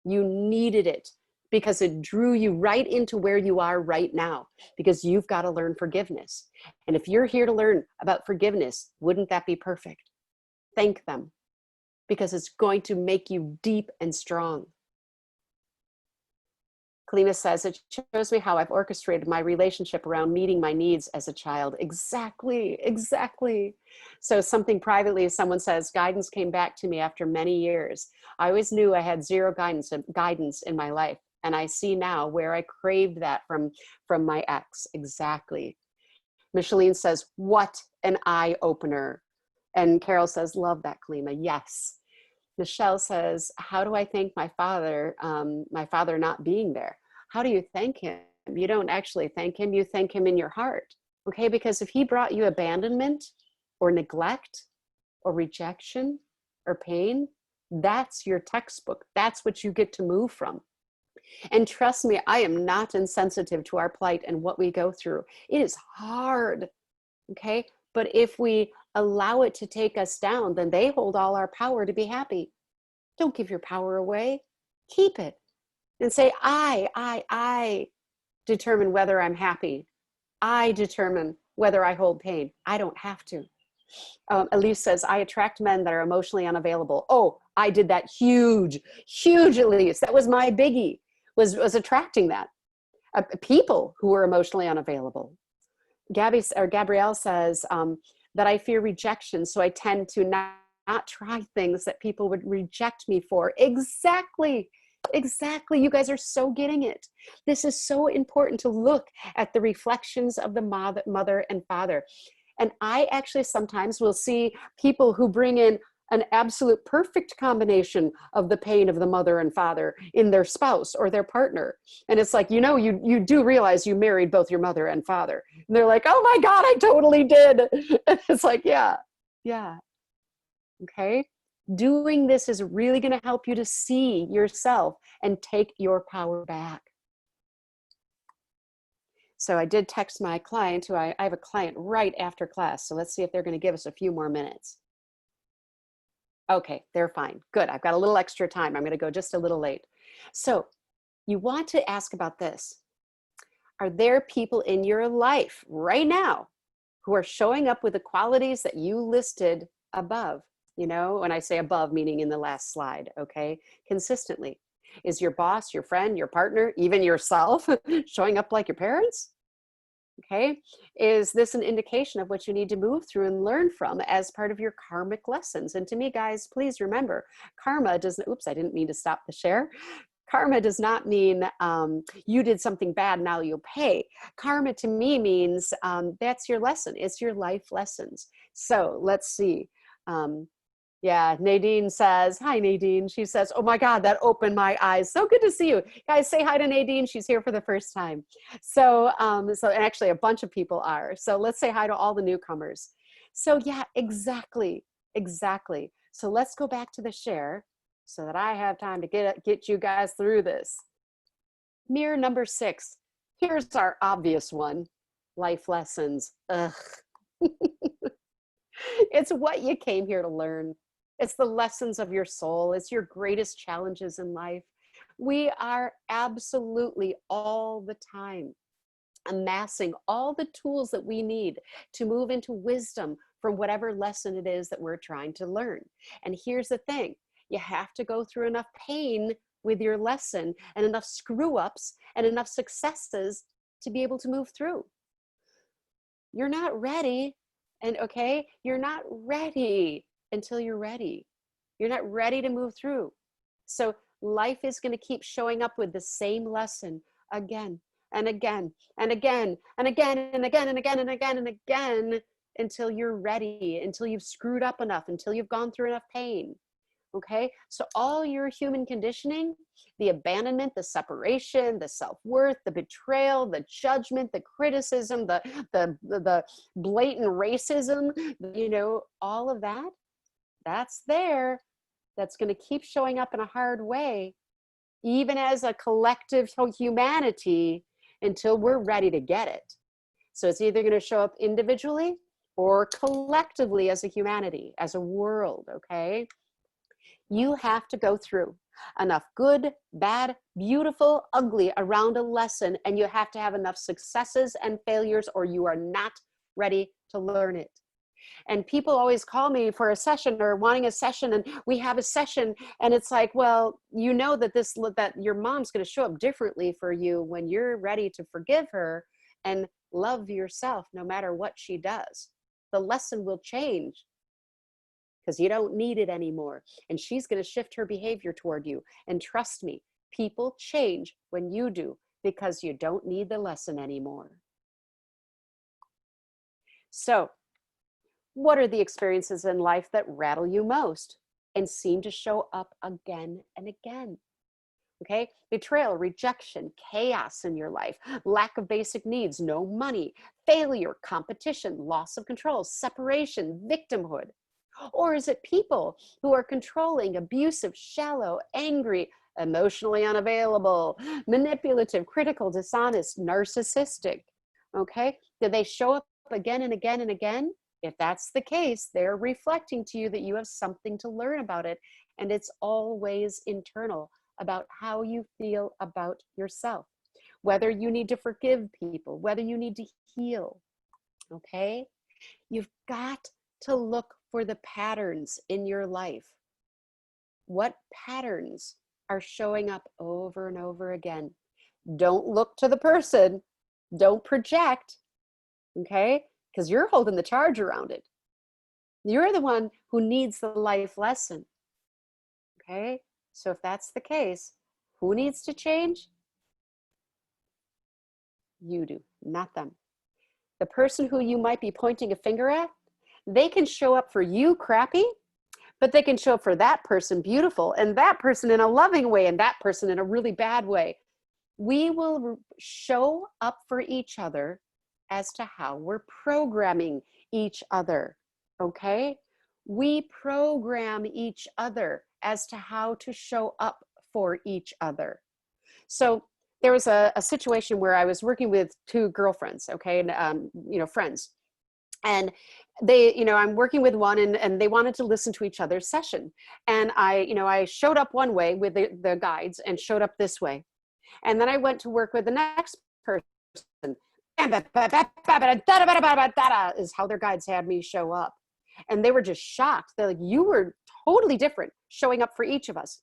You needed it because it drew you right into where you are right now, because you've got to learn forgiveness. And if you're here to learn about forgiveness, wouldn't that be perfect? Thank them, because it's going to make you deep and strong. Kalima says, it shows me how I've orchestrated my relationship around meeting my needs as a child. Exactly, exactly. So something privately, someone says, guidance came back to me after many years. I always knew I had zero guidance in my life. And I see now where I craved that from my ex. Exactly. Micheline says, what an eye opener. And Carol says, love that, Kalima. Yes. Michelle says, how do I thank my father not being there? How do you thank him? You don't actually thank him, you thank him in your heart, okay? Because if he brought you abandonment or neglect or rejection or pain, that's your textbook. That's what you get to move from. And trust me, I am not insensitive to our plight and what we go through. It is hard, okay? But if we allow it to take us down, then they hold all our power to be happy. Don't give your power away. Keep it and say, I determine whether I'm happy. I determine whether I hold pain. I don't have to. Elise says, I attract men that are emotionally unavailable. Oh, I did that huge, Elise. That was my biggie, was attracting that. People who were emotionally unavailable. Gabrielle says that I fear rejection, so I tend to not try things that people would reject me for. Exactly. Exactly. You guys are so getting it. This is so important to look at the reflections of the mother and father. And I actually sometimes will see people who bring in an absolute perfect combination of the pain of the mother and father in their spouse or their partner. And it's like, you do realize you married both your mother and father. And they're like, oh my God, I totally did. And it's like, yeah, yeah. Okay. Doing this is really going to help you to see yourself and take your power back. So I did text my client who I have a client right after class. So let's see if they're going to give us a few more minutes. Okay, they're fine. Good. I've got a little extra time. I'm going to go just a little late. So you want to ask about this. Are there people in your life right now who are showing up with the qualities that you listed above? You know, when I say above, meaning in the last slide, okay? Consistently. Is your boss, your friend, your partner, even yourself showing up like your parents? Okay, is this an indication of what you need to move through and learn from as part of your karmic lessons? And to me, guys, please remember, karma doesn't, oops, I didn't mean to stop the share. Karma does not mean you did something bad, now you'll pay. Karma to me means that's your lesson. It's your life lessons. So let's see. Yeah, Nadine says, hi, Nadine. She says, oh my God, that opened my eyes. So good to see you. Guys, say hi to Nadine. She's here for the first time. So, and actually a bunch of people are. So let's say hi to all the newcomers. So yeah, exactly. So let's go back to the share so that I have time to get you guys through this. Mirror number 6. Here's our obvious one, life lessons. Ugh. It's what you came here to learn. It's the lessons of your soul. It's your greatest challenges in life. We are absolutely all the time amassing all the tools that we need to move into wisdom from whatever lesson it is that we're trying to learn. And here's the thing, you have to go through enough pain with your lesson and enough screw ups and enough successes to be able to move through. You're not ready. And okay, you're not ready until you're ready. You're not ready to move through. So life is going to keep showing up with the same lesson again and again and again and again and again and again and again and again until you're ready, until you've screwed up enough, until you've gone through enough pain. Okay, so all your human conditioning, the abandonment, the separation, the self-worth, the betrayal, the judgment, the criticism, the blatant racism, you know, all of that, that's there. That's going to keep showing up in a hard way, even as a collective humanity, until we're ready to get it. So it's either going to show up individually or collectively as a humanity, as a world, okay? You have to go through enough good, bad, beautiful, ugly around a lesson, and you have to have enough successes and failures or you are not ready to learn it. And people always call me for a session or wanting a session, and we have a session and it's like, well, you know that your mom's going to show up differently for you when you're ready to forgive her and love yourself no matter what she does. The lesson will change because you don't need it anymore. And she's going to shift her behavior toward you. And trust me, people change when you do because you don't need the lesson anymore. So, what are the experiences in life that rattle you most and seem to show up again and again? Okay, betrayal, rejection, chaos in your life, lack of basic needs, no money, failure, competition, loss of control, separation, victimhood. Or is it people who are controlling, abusive, shallow, angry, emotionally unavailable, manipulative, critical, dishonest, narcissistic? Okay, do they show up again and again and again? If that's the case, they're reflecting to you that you have something to learn about it. And it's always internal about how you feel about yourself, whether you need to forgive people, whether you need to heal. Okay, you've got to look for the patterns in your life. What patterns are showing up over and over again? Don't look to the person. Don't project, okay? Because you're holding the charge around it. You're the one who needs the life lesson, okay? So if that's the case, who needs to change? You do, not them. The person who you might be pointing a finger at, they can show up for you crappy, but they can show up for that person beautiful, and that person in a loving way, and that person in a really bad way. We will show up for each other as to how we're programming each other, okay? We program each other as to how to show up for each other. So there was a situation where I was working with two girlfriends, okay, and friends, and they, I'm working with one, and they wanted to listen to each other's session, and I showed up one way with the guides and showed up this way, and then I went to work with the next person, is how their guides had me show up. And they were just shocked. They're like, you were totally different showing up for each of us.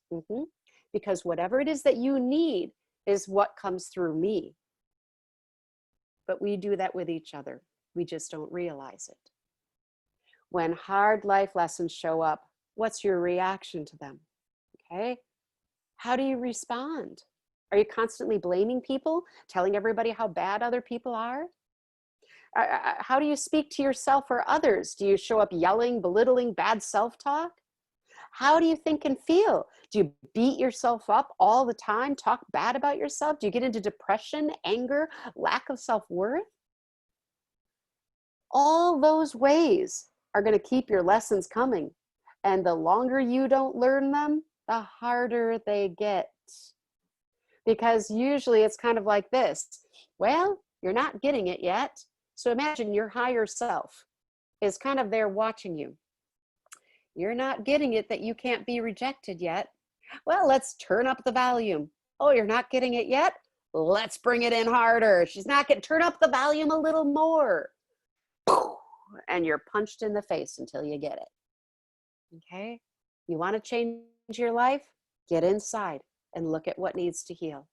Because whatever it is that you need is what comes through me. But we do that with each other. We just don't realize it. When hard life lessons show up, what's your reaction to them? Okay? How do you respond? Are you constantly blaming people, telling everybody how bad other people are? How do you speak to yourself or others? Do you show up yelling, belittling, bad self-talk? How do you think and feel? Do you beat yourself up all the time, talk bad about yourself? Do you get into depression, anger, lack of self-worth? All those ways are going to keep your lessons coming. And the longer you don't learn them, the harder they get. Because usually it's kind of like this. Well, you're not getting it yet. So imagine your higher self is kind of there watching you. You're not getting it that you can't be rejected yet. Well, let's turn up the volume. Oh, you're not getting it yet? Let's bring it in harder. She's not getting, turn up the volume a little more. And you're punched in the face until you get it. Okay? You want to change your life? Get inside and look at what needs to heal.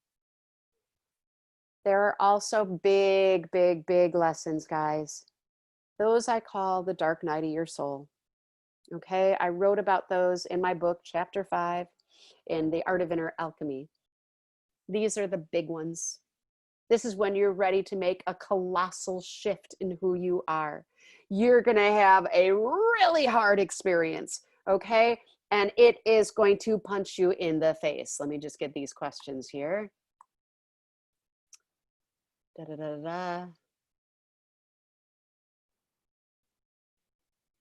There are also big, big, big lessons, guys. Those I call the dark night of your soul. Okay, I wrote about those in my book, Chapter 5, in The Art of Inner Alchemy. These are the big ones. This is when you're ready to make a colossal shift in who you are. You're going to have a really hard experience, okay? And it is going to punch you in the face. Let me just get these questions here.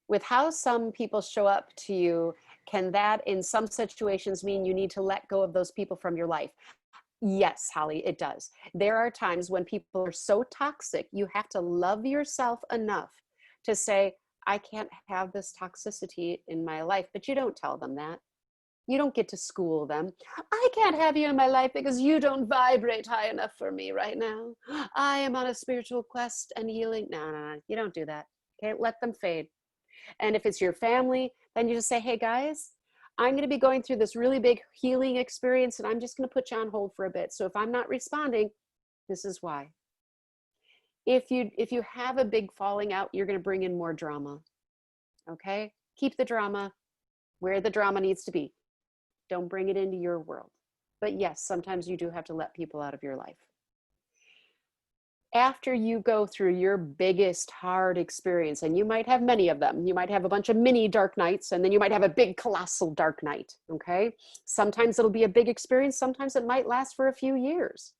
With how some people show up to you, can that in some situations mean you need to let go of those people from your life? Yes, Holly, it does. There are times when people are so toxic, you have to love yourself enough to say, I can't have this toxicity in my life, but you don't tell them that. You don't get to school them. I can't have you in my life because you don't vibrate high enough for me right now. I am on a spiritual quest and healing. No, you don't do that. Okay, let them fade. And if it's your family, then you just say, hey guys, I'm going to be going through this really big healing experience and I'm just going to put you on hold for a bit. So if I'm not responding, this is why. If you have a big falling out, you're going to bring in more drama. Okay? Keep the drama where the drama needs to be. Don't bring it into your world. But yes, sometimes you do have to let people out of your life. After you go through your biggest hard experience, and you might have many of them, you might have a bunch of mini dark nights, and then you might have a big colossal dark night, okay? Sometimes it'll be a big experience, sometimes it might last for a few years,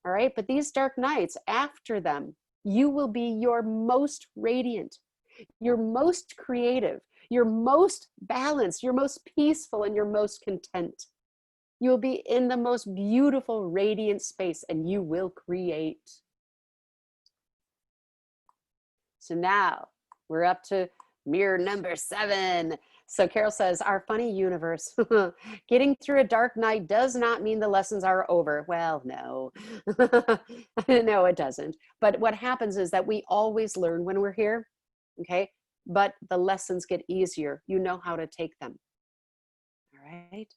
all right? But these dark nights, after them, you will be your most radiant, your most creative, your most balanced, your most peaceful, and your most content. You'll be in the most beautiful, radiant space, and you will create. So now we're up to mirror number 7. So Carol says, our funny universe, getting through a dark night does not mean the lessons are over. Well, no, no, it doesn't. But what happens is that we always learn when we're here, okay? But the lessons get easier. You know how to take them, all right?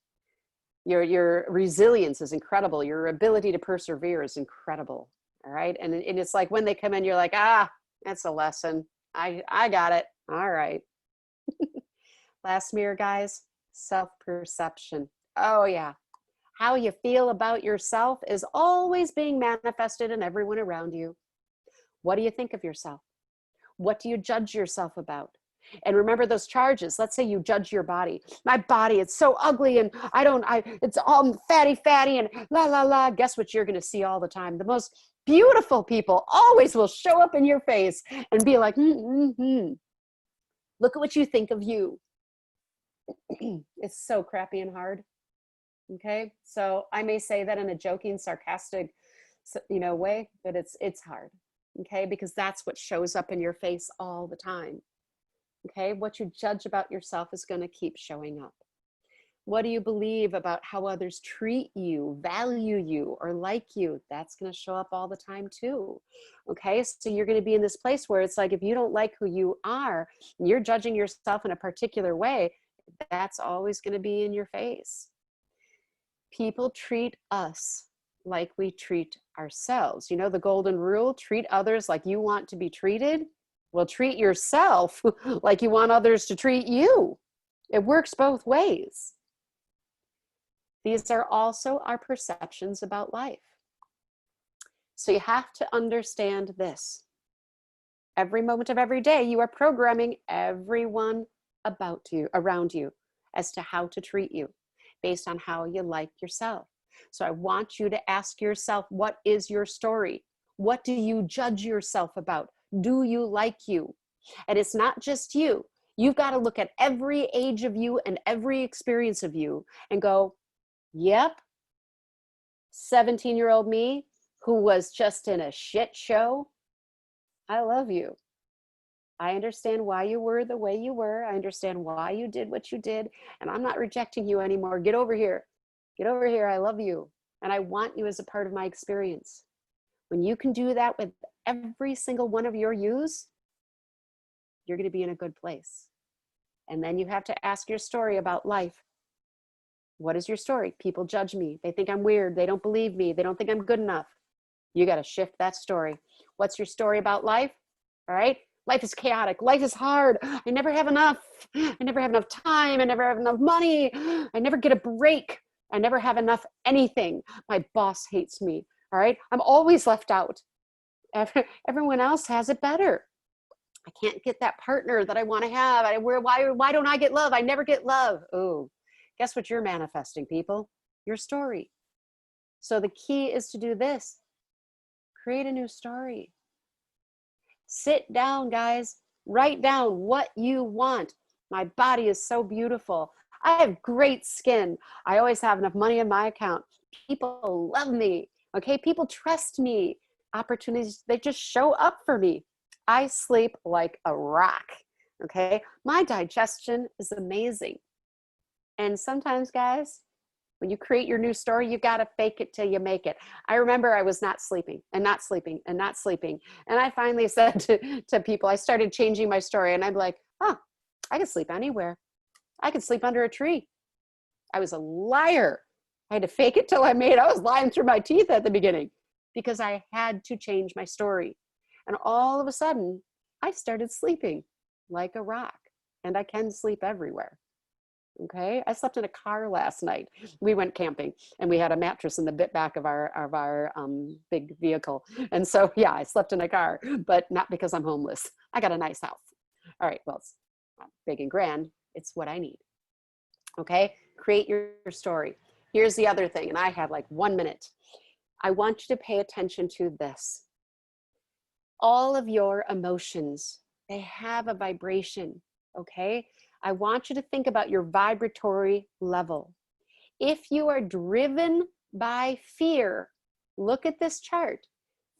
Your resilience is incredible. Your ability to persevere is incredible, all right? And it's like when they come in, you're like, that's a lesson. I got it. All right. Last mirror, guys, self-perception. Oh yeah. How you feel about yourself is always being manifested in everyone around you. What do you think of yourself? What do you judge yourself about? And remember those charges. Let's say you judge your body. My body, it's so ugly and it's all fatty and la, la, la. Guess what you're going to see all the time? The most beautiful people always will show up in your face and be like, look at what you think of you. It's so crappy and hard. Okay. So I may say that in a joking, sarcastic, way, but it's hard. Okay. Because that's what shows up in your face all the time. Okay, what you judge about yourself is going to keep showing up. What do you believe about how others treat you, value you, or like you? That's going to show up all the time too. Okay, so you're going to be in this place where it's like, if you don't like who you are, and you're judging yourself in a particular way, that's always going to be in your face. People treat us like we treat ourselves. You know the golden rule, treat others like you want to be treated. Well, treat yourself like you want others to treat you. It works both ways. These are also our perceptions about life. So you have to understand this. Every moment of every day, you are programming everyone around you as to how to treat you based on how you like yourself. So I want you to ask yourself, what is your story? What do you judge yourself about? Do you like you? And it's not just you. You've got to look at every age of you and every experience of you and go, yep, 17-year-old me who was just in a shit show, I love you. I understand why you were the way you were. I understand why you did what you did. And I'm not rejecting you anymore. Get over here. Get over here. I love you. And I want you as a part of my experience. When you can do that with every single one of your yous, you're going to be in a good place. And then you have to ask your story about life. What is your story? People judge me. They think I'm weird. They don't believe me. They don't think I'm good enough. You got to shift that story. What's your story about life? All right. Life is chaotic. Life is hard. I never have enough. I never have enough time. I never have enough money. I never get a break. I never have enough anything. My boss hates me. All right. I'm always left out. Everyone else has it better. I can't get that partner that I want to have. Why don't I get love? I never get love. Oh, guess what you're manifesting, people? Your story. So the key is to do this. Create a new story. Sit down, guys. Write down what you want. My body is so beautiful. I have great skin. I always have enough money in my account. People love me. Okay, people trust me. Opportunities, they just show up for me. I sleep like a rock. Okay, my digestion is amazing. And sometimes, guys, when you create your new story, you've got to fake it till you make it. I remember I was not sleeping and not sleeping and not sleeping. And I finally said to people, I started changing my story and I'm like, oh, I can sleep anywhere. I can sleep under a tree. I was a liar. I had to fake it till I made it. I was lying through my teeth at the beginning because I had to change my story. And all of a sudden, I started sleeping like a rock. And I can sleep everywhere. Okay, I slept in a car last night. We went camping and we had a mattress in the back of our big vehicle. And so, yeah, I slept in a car, but not because I'm homeless. I got a nice house. All right, well, it's not big and grand. It's what I need. Okay, create your story. Here's the other thing, and I have like 1 minute. I want you to pay attention to this. All of your emotions, they have a vibration, okay? I want you to think about your vibratory level. If you are driven by fear, look at this chart.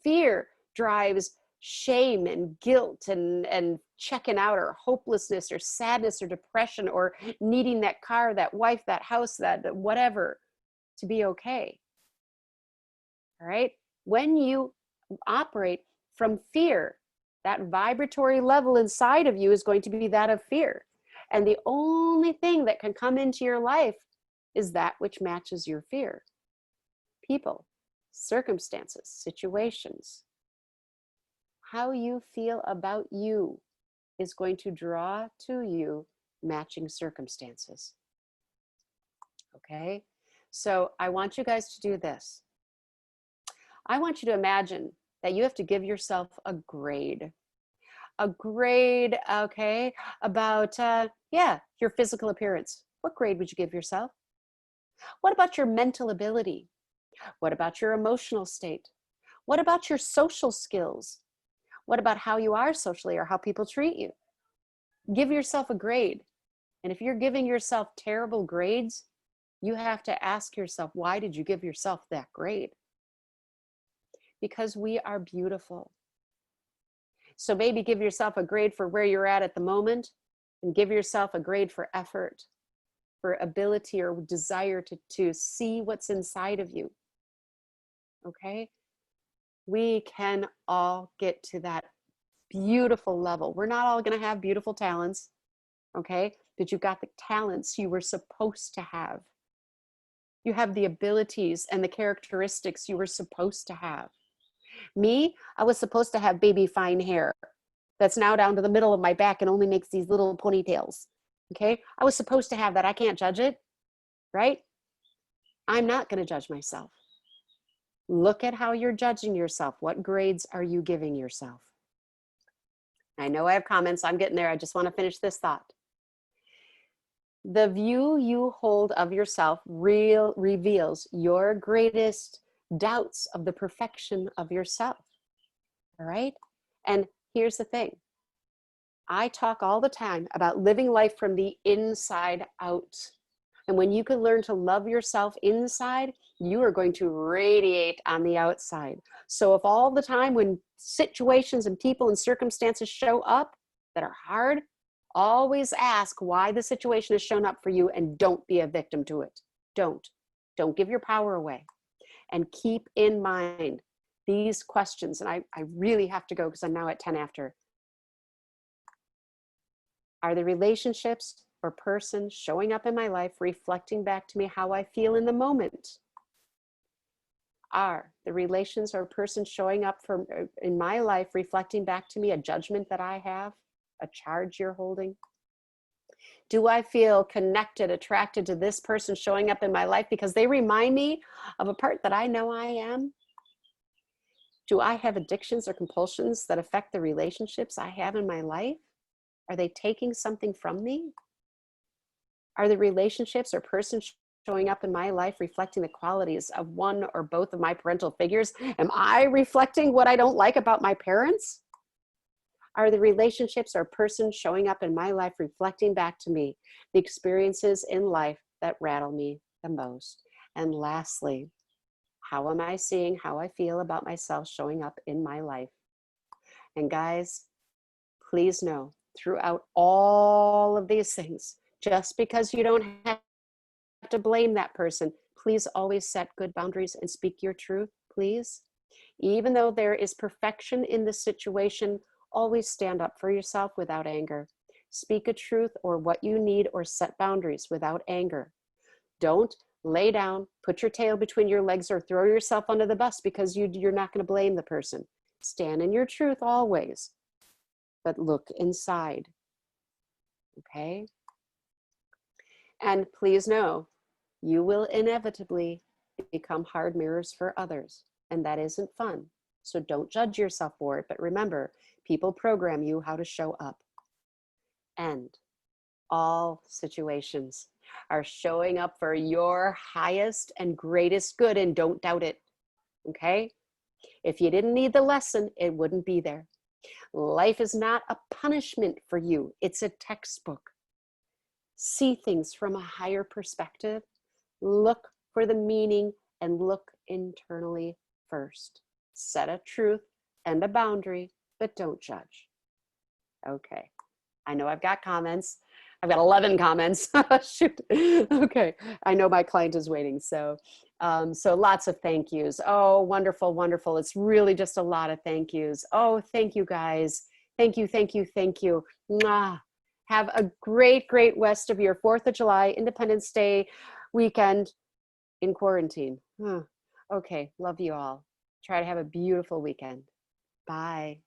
Fear drives shame and guilt and checking out or hopelessness or sadness or depression or needing that car, that wife, that house, that whatever to be okay. All right? When you operate from fear, that vibratory level inside of you is going to be that of fear. And the only thing that can come into your life is that which matches your fear. People, circumstances, situations. How you feel about you is going to draw to you matching circumstances. Okay? So I want you guys to do this. I want you to imagine that you have to give yourself a grade. a grade, okay, about, yeah, your physical appearance. What grade would you give yourself? What about your mental ability? What about your emotional state? What about your social skills? What about how you are socially or how people treat you? Give yourself a grade. And if you're giving yourself terrible grades, you have to ask yourself, why did you give yourself that grade? Because we are beautiful. So maybe give yourself a grade for where you're at the moment, and give yourself a grade for effort, for ability or desire to see what's inside of you. Okay? We can all get to that beautiful level. We're not all going to have beautiful talents, okay? But you've got the talents you were supposed to have. You have the abilities and the characteristics you were supposed to have. Me, I was supposed to have baby fine hair that's now down to the middle of my back and only makes these little ponytails. Okay? I was supposed to have that. I can't judge it, right? I'm not going to judge myself. Look at how you're judging yourself. What grades are you giving yourself? I know I have comments. I'm getting there. I just want to finish this thought. The view you hold of yourself reveals your greatest doubts of the perfection of yourself. All right? And here's the thing. I talk all the time about living life from the inside out. And when you can learn to love yourself inside, you are going to radiate on the outside. So if all the time when situations and people and circumstances show up that are hard, always ask why the situation has shown up for you and don't be a victim to it. Don't give your power away. And keep in mind these questions. And I really have to go because I'm now at 10 after. Are the relationships or person showing up in my life reflecting back to me how I feel in the moment? Are the relations or person showing up in my life reflecting back to me a judgment that I have, a charge you're holding? Do I feel connected, attracted to this person showing up in my life because they remind me of a part that I know I am? Do I have addictions or compulsions that affect the relationships I have in my life? Are they taking something from me? Are the relationships or person showing up in my life reflecting the qualities of one or both of my parental figures? Am I reflecting what I don't like about my parents? Are the relationships or person showing up in my life reflecting back to me the experiences in life that rattle me the most? And lastly, how am I seeing how I feel about myself showing up in my life? And guys, please know, throughout all of these things, just because you don't have to blame that person, please always set good boundaries and speak your truth, please. Even though there is perfection in the situation, always stand up for yourself without anger. Speak a truth or what you need or set boundaries without anger. Don't lay down, put your tail between your legs or throw yourself under the bus because you're not going to blame the person. Stand in your truth always, but look inside, okay? And please know, you will inevitably become hard mirrors for others, and that isn't fun. So don't judge yourself for it, but remember, people program you how to show up. And all situations are showing up for your highest and greatest good, and don't doubt it, okay? If you didn't need the lesson, it wouldn't be there. Life is not a punishment for you. It's a textbook. See things from a higher perspective. Look for the meaning and look internally first. Set a truth and a boundary, but don't judge. Okay. I know I've got comments. I've got 11 comments. Shoot. Okay. I know my client is waiting. So lots of thank yous. Oh, wonderful, wonderful. It's really just a lot of thank yous. Oh, thank you guys. Thank you, thank you, thank you. Mwah. Have a great, great rest of your 4th of July, Independence Day weekend in quarantine. Okay. Love you all. Try to have a beautiful weekend. Bye.